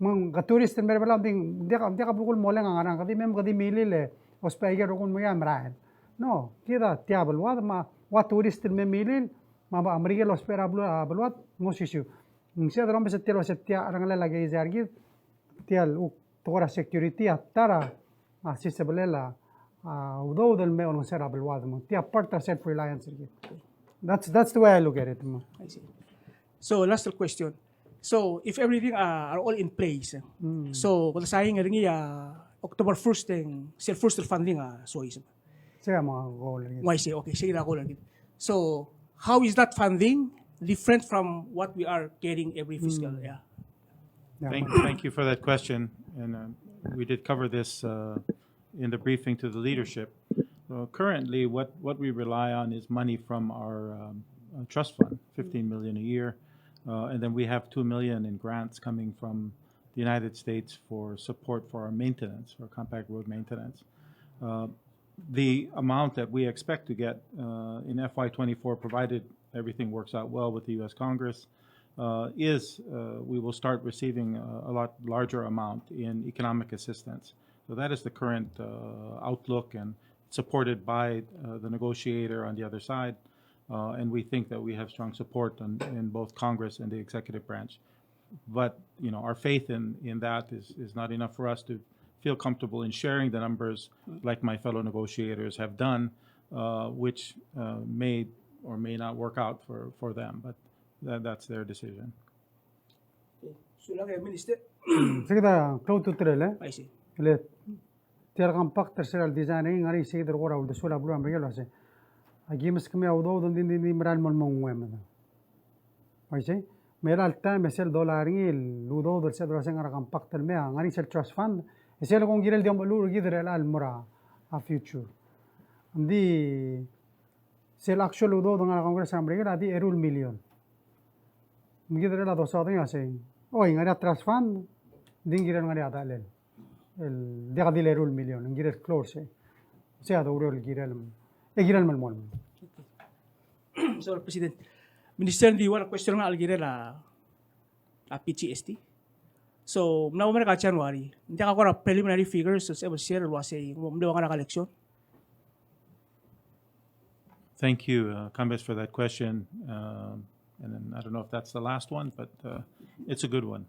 S1: Mang ka tourist mer belu ding dia ka belu kul moleng ngarang kadi mem kadi mili le ospaiger rokun moya mraen. No, kita tiap beluat ma wa tourist me mili ma ba amerika lo spera beluat ngosishu. Saya dalam setiap setiap orang lagi jargi tial tora security atara masih sebelah udah me orang sera beluat mo tiap part self reliance that's the way I look at it mo.
S5: I see. So last question. So if everything are all in place, so kung sayang ringi October 1st yung first funding so is.
S1: Saya mga goal.
S5: Why say okay, sige na goal. So how is that funding different from what we are getting every fiscal year?
S3: Thank you for that question. And we did cover this in the briefing to the leadership. Currently, what we rely on is money from our trust fund, 15 million a year. And then we have 2 million in grants coming from the United States for support for our maintenance, for compact road maintenance. The amount that we expect to get in FY24, provided everything works out well with the U.S. Congress, is we will start receiving a lot larger amount in economic assistance. So that is the current outlook, and supported by the negotiator on the other side. And we think that we have strong support in both Congress and the executive branch. But our faith in that is not enough for us to feel comfortable in sharing the numbers like my fellow negotiators have done, which may or may not work out for them, but that's their decision.
S5: So lang Minister.
S1: Sige da close to trele.
S5: I see.
S1: Le tiar compact terceral design ngari sige der gora ulde sula blu amrigelo ase. Agi kami audo don din meral mon mongwem. Maise meral time sel $1 ludo der sel rasa ngara compact tel me ngari sel trust fund sel kong girel diam lu gidere al mura a future. Di sel actual ludo don ngara congress amrigelo adi erul million. Gidere la dosa don ase. Oi ngari trust fund din girel ngari ada lel. El dia di erul million girel close. Se ada urol girel. Girel malmol.
S5: So President, Minister di wala question nga algire la PGST. So mna umere ka January, hindi ka kora preliminary figures sa share lo say mdewa ka election.
S3: Thank you, Kambes, for that question. And then I don't know if that's the last one, but it's a good one.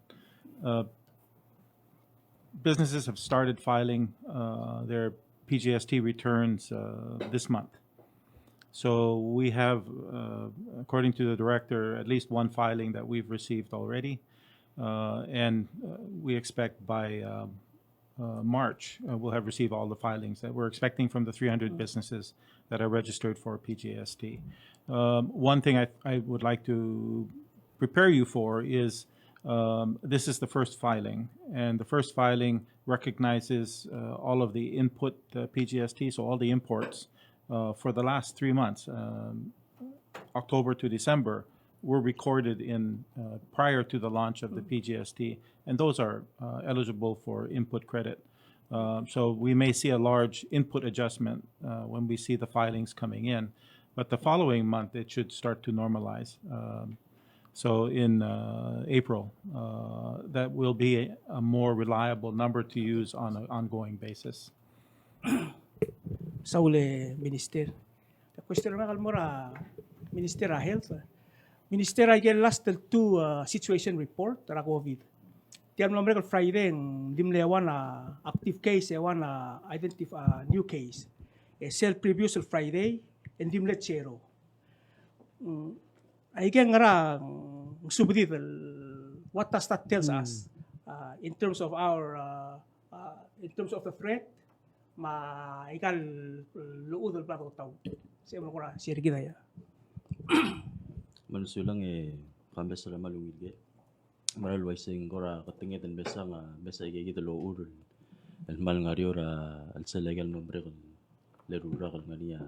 S3: Businesses have started filing their PGST returns this month. So we have, according to the director, at least one filing that we've received already. And we expect by March, we'll have received all the filings that we're expecting from the 300 businesses that are registered for PGST. One thing I would like to prepare you for is this is the first filing, and the first filing recognizes all of the input PGST, so all the imports for the last 3 months, October to December, were recorded in prior to the launch of the PGST, and those are eligible for input credit. So we may see a large input adjustment when we see the filings coming in, but the following month it should start to normalize. So in April, that will be a more reliable number to use on an ongoing basis.
S5: Sa uli, Minister. The question na kalmura, Minister of Health. Minister, I get last two situation report tara COVID. Tiyan mo naman Friday, dimlewan na active case, ewan na identify new case. Self-preview sa Friday, and dimlet zero. Again, subdit what does that tells us in terms of our in terms of the threat? Ikan luud el plato tau. Saya mau share kita ya.
S6: Manusulang kami sa malungit ge. Maral waising gora katingit en besa nga besa ge kita lo urul. El mal ngario ra al selegal nombre le rura kal ngania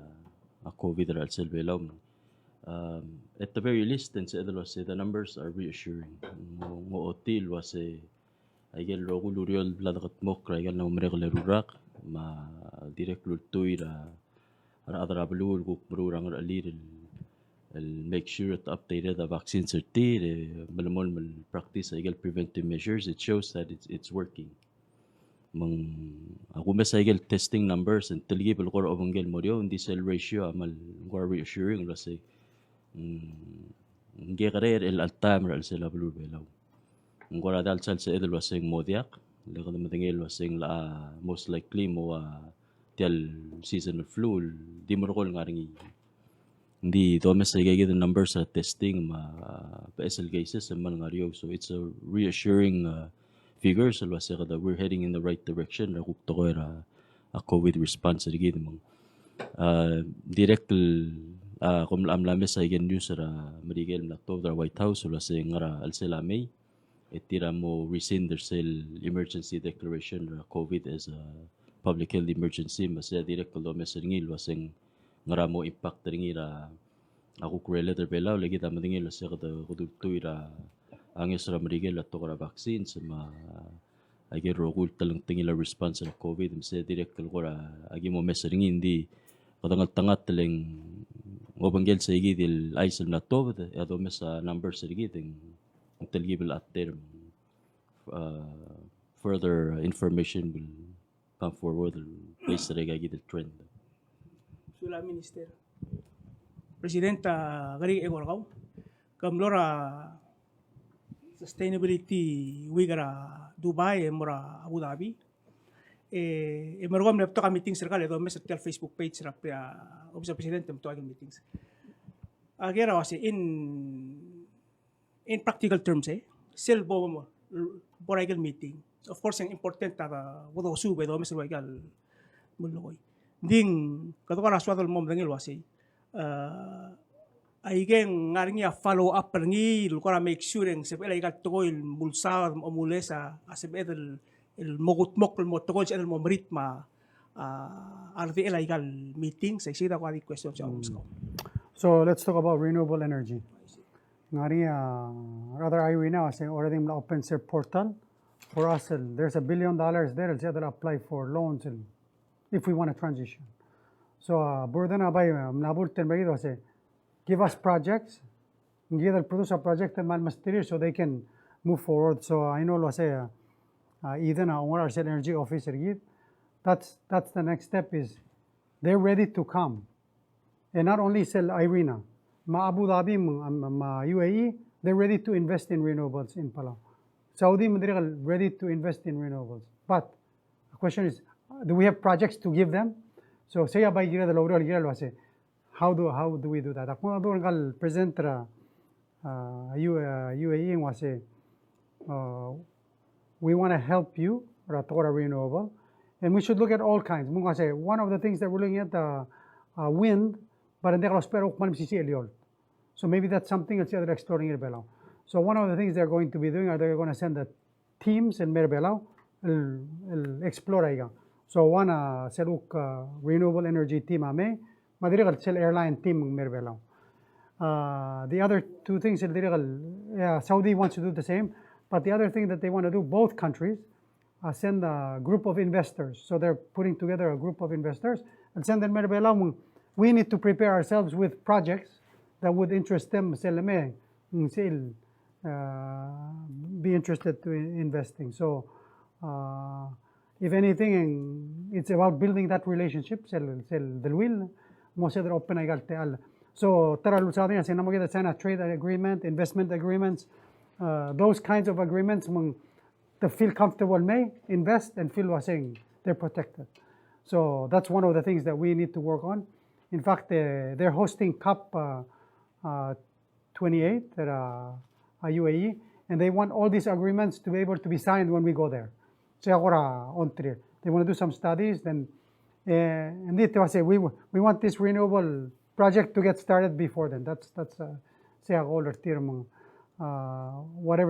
S6: a COVID ra al selbelam. At the very least, and the numbers are reassuring. Ngo otil was ay gel logo luriol bladakat mokra gel na umre le rurak ma direct lultoy ra adra blul guk brurang alir make sure to update the vaccine certi malamol mal practice ay gel preventive measures. It shows that it's working. Ako mesay testing numbers and tilgi pel kor obangel morio hindi cell ratio amal gor reassuring lase nge karer el altam al sela blur belaw ngora dal sal sa edel waseng modiak le kada matengel waseng la most likely mo tial seasonal flu di mo rokol ngaringi hindi do mesay gay the numbers sa testing ma PSL cases man ngario, so it's a reassuring figures alwase kada we're heading in the right direction ra kukto ko a COVID response rigid mong direct kung amlame sa igen news ra marigel lakto the White House alwase ngara alselame etira mo rescind their emergency declaration ra COVID as a public health emergency masya direct lo mesengil waseng ngara mo impact ringi ra ako kurele der belaw lagi ta madingil sa kada kudutoy ra angis ra marigel at ra vaccine sa agi rogul talang tingila response sa COVID masya direct ko ra agi mo meseringi hindi katangat-tangat talang ngobanggel sa igidil isol na to ado mes numbers sa igidil intelligible at there further information will come forward based sa igidil trend.
S5: Sula Minister. Presidenta gari egor kamlora sustainability wigara Dubai mura Abu Dhabi mergom lepto ka meeting sirkal edo mes tel Facebook page ra obsa presidente to agin meetings agera wasi in practical terms sel bo por agin meeting of course ang important ta wodo sube do mes wagal muloy ding kadokara swadol mom dangil wasi aigen ngaringi follow up ngi lukora make sure ang sebe ay gattoy mulsa o mulesa asebe el mogut mok el motokol el momrit ma RVL illegal meeting sa sida ko question sa ko.
S1: So let's talk about renewable energy. Ngari rather Irina was saying already na open sir portal for us. There's $1 billion there. I'll say that apply for loans if we want to transition. So burden abay naburten bagid was give us projects, give produce a project and material so they can move forward. So I know was even our energy officer that's the next step is they're ready to come and not only sell Irina ma Abu Dhabi ma UAE they're ready to invest in renewables in Palau. Saudi ready to invest in renewables, but the question is do we have projects to give them? So say by gira the laurel gira was how do we do that? Ako ngal present UAE was we want to help you, Ratora Renewable, and we should look at all kinds. One of the things that we're looking at wind, but so maybe that's something else they're exploring in Belao. So one of the things they're going to be doing are they're going to send the teams in Merbelao explore. So one Seruk renewable energy team madirigal sel airline team Merbelao. The other two things Saudi wants to do the same. But the other thing that they want to do, both countries, send a group of investors. So they're putting together a group of investors and send them. We need to prepare ourselves with projects that would interest them. Be interested to investing. So if anything, it's about building that relationship. So trade agreement, investment agreements. Those kinds of agreements to feel comfortable may invest and feel saying they're protected. So that's one of the things that we need to work on. In fact, they're hosting COP 28 at UAE, and they want all these agreements to be able to be signed when we go there. So on trip. They want to do some studies, then and they say we want this renewable project to get started before then. That's say whatever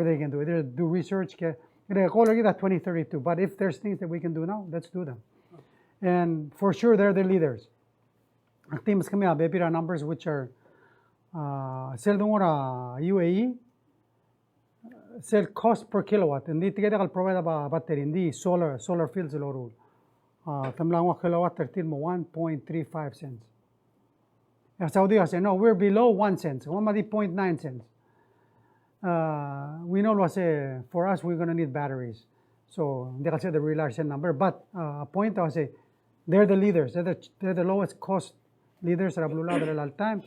S1: they can do. Either do research, get 2032. But if there's things that we can do now, let's do them. And for sure, they're the leaders. Ang teams kami bepira numbers which are sell dungora UAE sell cost per kilowatt. Hindi tigada kal provide ba battery hindi solar fields loro. Tamlang wa kilowatt 13 mo 1.35 cents. Saudi say no, we're below 1 cent. 1.9 cents. We know for us we're going to need batteries. So hindi kasi the real large number, but a point I say they're the leaders. They're the lowest cost leaders at Blue Lab all time,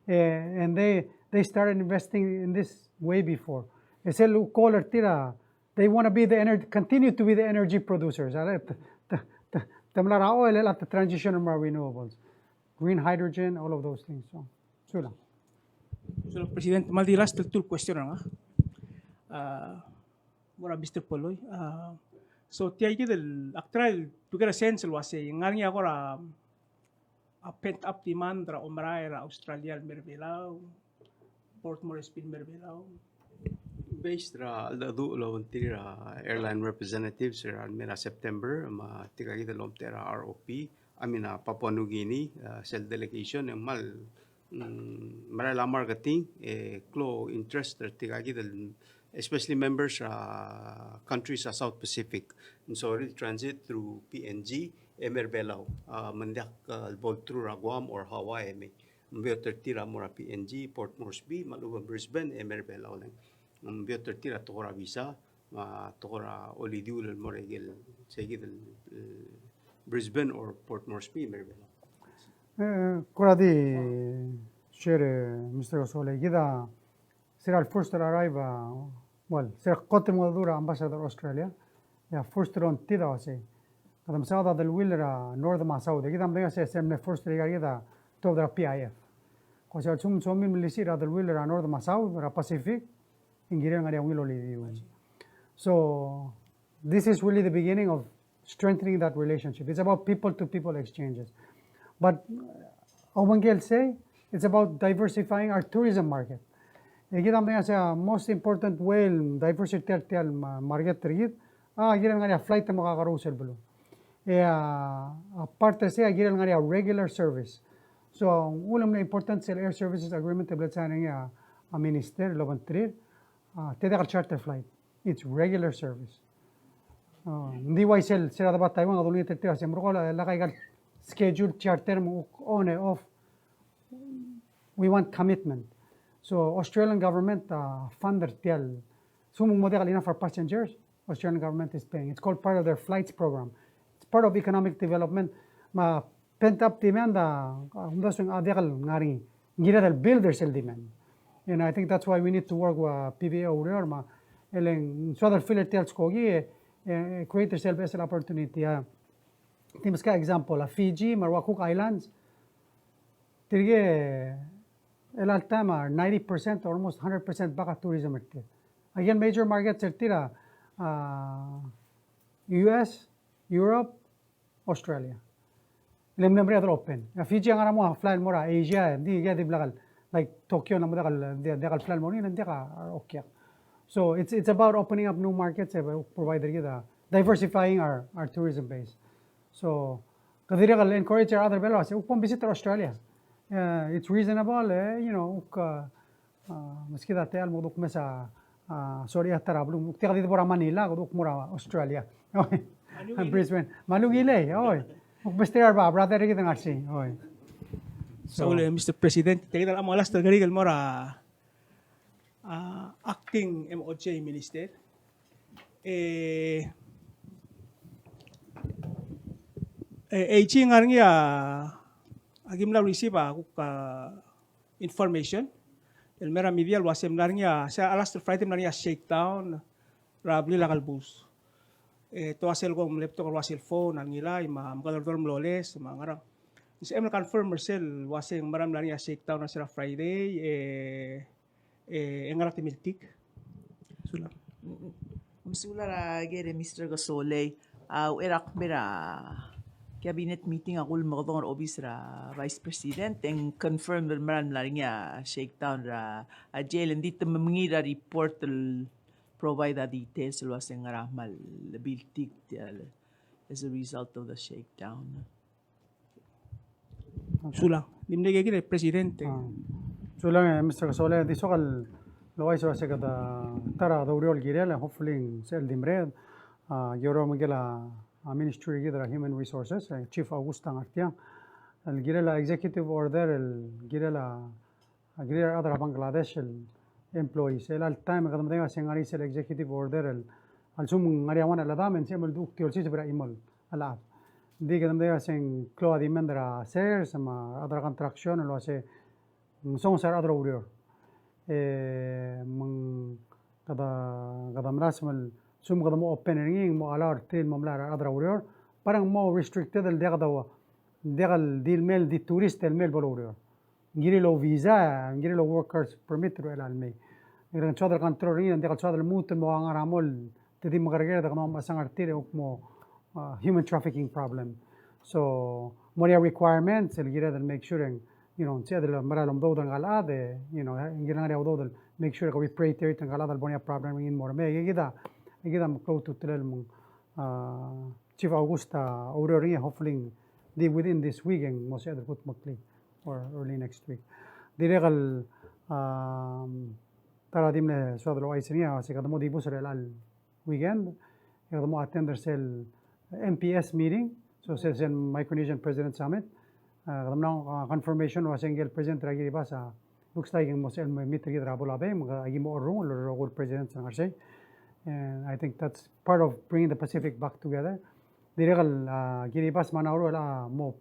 S1: and they started investing in this way before. They want to be continue to be the energy producers. The transition of our renewables, green hydrogen, all of those things. So lang.
S5: So, President, maldi last two question nga. Mura Mr. Poloy. So, tiya del actual to get a sense was ngani agora a pent up demand ra umray ra Australia merbilaw, Port Moresby merbilaw.
S4: Based ra aldo tira airline representatives ra mera September ma tigagida lom tera ROP Papua New Guinea sel delegation ng mal marala marketing clo interest tigagida especially members countries sa South Pacific. And so it transit through PNG Emerbelao mandak both through Guam or Hawaii Mbeoter tira mura PNG Port Moresby maluga Brisbane Emerbelao lang Mbeoter tira tokora visa tokora olidiul moregel segid Brisbane or Port Moresby Emerbelao.
S1: Kuradi share Mr. Osole gida sira first to arrive sira kote modura ambassador Australia first ron tida ose kadam sauda del wilra north ma sauda gida mbega se semne first gida to the PIF ko se sum somin milisira del wilra north ma sauda Pacific ingire ngari wilo li. So this is really the beginning of strengthening that relationship. It's about people to people exchanges. But Omangel say it's about diversifying our tourism market. Sa most important way diversity market trigid giran nga flight mo carousel below. Parte sa giran nga regular service. So ulam na important sa air services agreement tablet sa nga a minister lobantrir tedakal charter flight. It's regular service. Hindi why sila dapat tayo nga dulit tira sa muro la kay scheduled charter mo on and off. We want commitment. So Australian government funder tial sumong model ina for passengers. Australian government is paying. It's called part of their flights program. It's part of economic development. Ma pent up demand umdasong adekal ngari gira del builders el demand. And I think that's why we need to work with PVA or ma eleng so that filler tells kogi create yourself as an opportunity. Timas ka example Fiji, Marwa Cook Islands. Tirge el altama 90% almost 100% baka tourism erte. Again major markets ertira US, Europe, Australia. Lem other open. Fiji ang mo fly mo ra Asia di ga di blagal like Tokyo na mo dakal fly mo ni ka okay. So it's about opening up new markets provider kita diversifying our tourism base. So kadira kal encourage our other belos upon visit Australia. It's reasonable maski dati al moduk mesa sorry atarablu mukti kadito para Manila koduk mura Australia. Brisbane malugile oy mukbester ba brother kita ngarsi oy.
S5: So Mr. President kita ang malas tagarigal mora acting MOJ minister aging nga agim la receive information el mera media lo asem narnya sa last Friday narnya shakedown rabli la kalbus to asel ko laptop ko asel phone ang ila ma makador mloles mga Is em confirm Marcel wasing maram lang niya shakedown na sila Friday engarat miltik. Sula.
S7: Msula ra gere Mr. Gasole, erak bera cabinet meeting akul magdong obis ra Vice President and confirm maran lang niya shakedown ra a jail and dito mamingira report provide the details wasing rahmal biltik as a result of the shakedown.
S5: Sula. Limne gere presidente.
S1: Sulang Mr. Kasole di sokal loay so sa kada tara dawriol girela hopefully sel dimred yoro migela Ministry gidra Human Resources Chief Augusta Ngartia el girela executive order el girela adra Bangladesh el employees el al time kadam denga sengari sel executive order el al sum ngaria wana la damen semel duk tiol sis bra imol ala di kadam denga seng klo adi mendra ser sama adra contraction lo ase song sar adra urior meng kada mrasmal sum kada mo opening mo alar train mo mlara adra urior parang mo restricted el degal dil mel di tourist el mel bol urior ngiri lo visa ngiri lo workers permit ro el almei ngiran chodar control rin degal chodar mut mo angaramol tedi magargera da mo masangartire mo human trafficking problem so more requirements el gira del make sure say the maralom do dan galade ngiran area do make sure we pray there tan galada bonia problem in more me gida mo to tell Chief Augusta Aurori hopefully within this weekend mo say put makli or early next week diregal tara dimne sodlo aisnia se kadamo di busre al weekend kadamo attend sel MPS meeting so says in Micronesian President Summit kadamo confirmation was engel president ragi basa looks like mo sel meet ragi rabulabe mga agi mo room or president sangarse and I think that's part of bringing the Pacific back together diregal giribas manawro la mo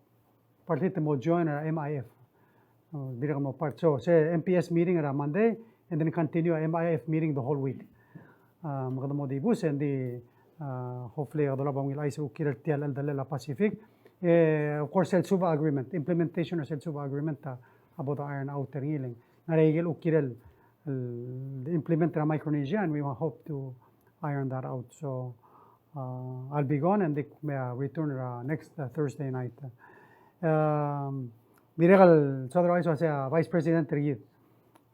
S1: partite mo join our MIF diregal mo part so say MPS meeting on Monday and then continue MIF meeting the whole week magdamo di bus and the hopefully adola bang ilais ukir tial al dalala Pacific of course el suba agreement implementation of el suba agreement about the iron outer healing naregel ukir the implement the Micronesia and we hope to iron that out so I'll be gone and they return next Thursday night diregal sodro iso sa Vice President rigid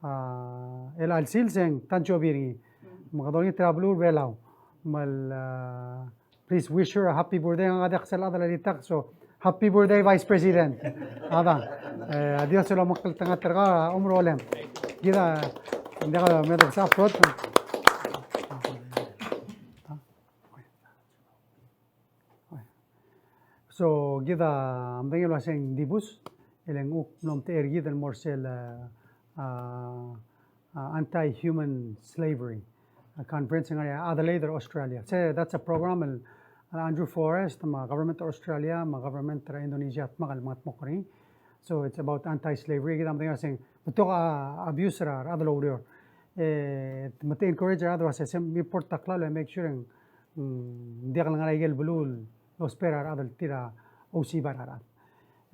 S1: el al silseng tancho biri magadoni travelur belaw mal please wish her a happy birthday ang adak sa ladalitak so happy birthday Vice President ada adios solo makal tanga terga umrolem gida ndaka medak sa prot so gida amdengel waseng dibus eleng uk nom te ergid el morsel anti-human slavery conference in Adelaide, Australia. So that's a program Andrew Forrest, government Australia, government Indonesia, so it's about anti-slavery. I'm saying, but abuse other to encourage others. We port takla make sure dia lang ngayel bulul los perar adal tira OC bararat.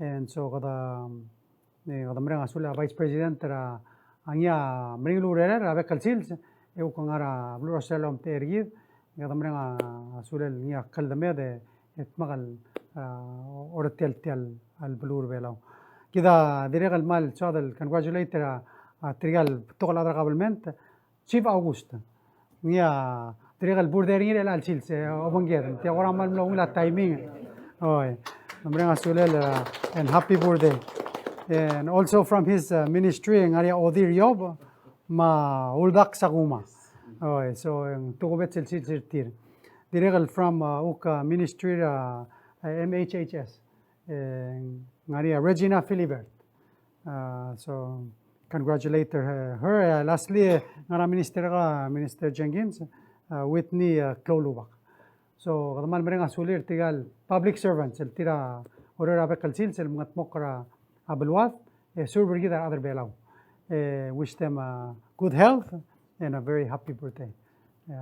S1: And so kada mereka sula Vice President angya meringlurere rabe kalsils eu kangara blue roselom tergid kada mereka sula niya kaldame et magal ortel tel al blur belau kida diregal mal sadal congratulate trigal tokal adra government Chief Augusta niya diregal burderir el alsils obanged te ora mal la timing oy mereka sula and happy birthday. And also from his ministry, ng area Odir Yob, ma uldak sa kuma. Okay, so tukubet silsir. Diregal from uka ministry MHHS, ng area Regina Philibert. So congratulate her. Lastly, ng Minister Jenkins, Whitney Klolubak. So kadamal mereka sulir tigal public servants, el tira order abe kalsil sel mga mokra abelwat surber gida other belau wish them good health and a very happy birthday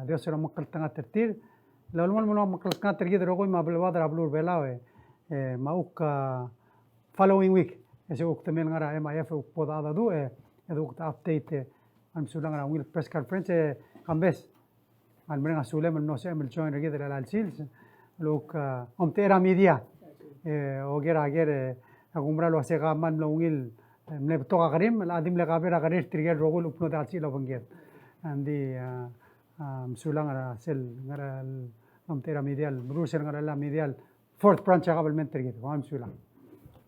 S1: Dios sera makal tanga tertir lalu mal makal tanga tergid rogoy mabelwat ablur belau mauk following week ese uktamel ngara MIF ukpoda adadu edu ukta update am sulang ngara will press conference kambes al menga sulem no se amel join rege de la sils lok omtera media ogera ager agumra lo se gaman lo ngil mne toka karim adim le kabera karir trigger rogul upno da sila bangget andi sulang ngara sel ngara omtera media rusel ngara la medial fourth branch kabel men terget am sulang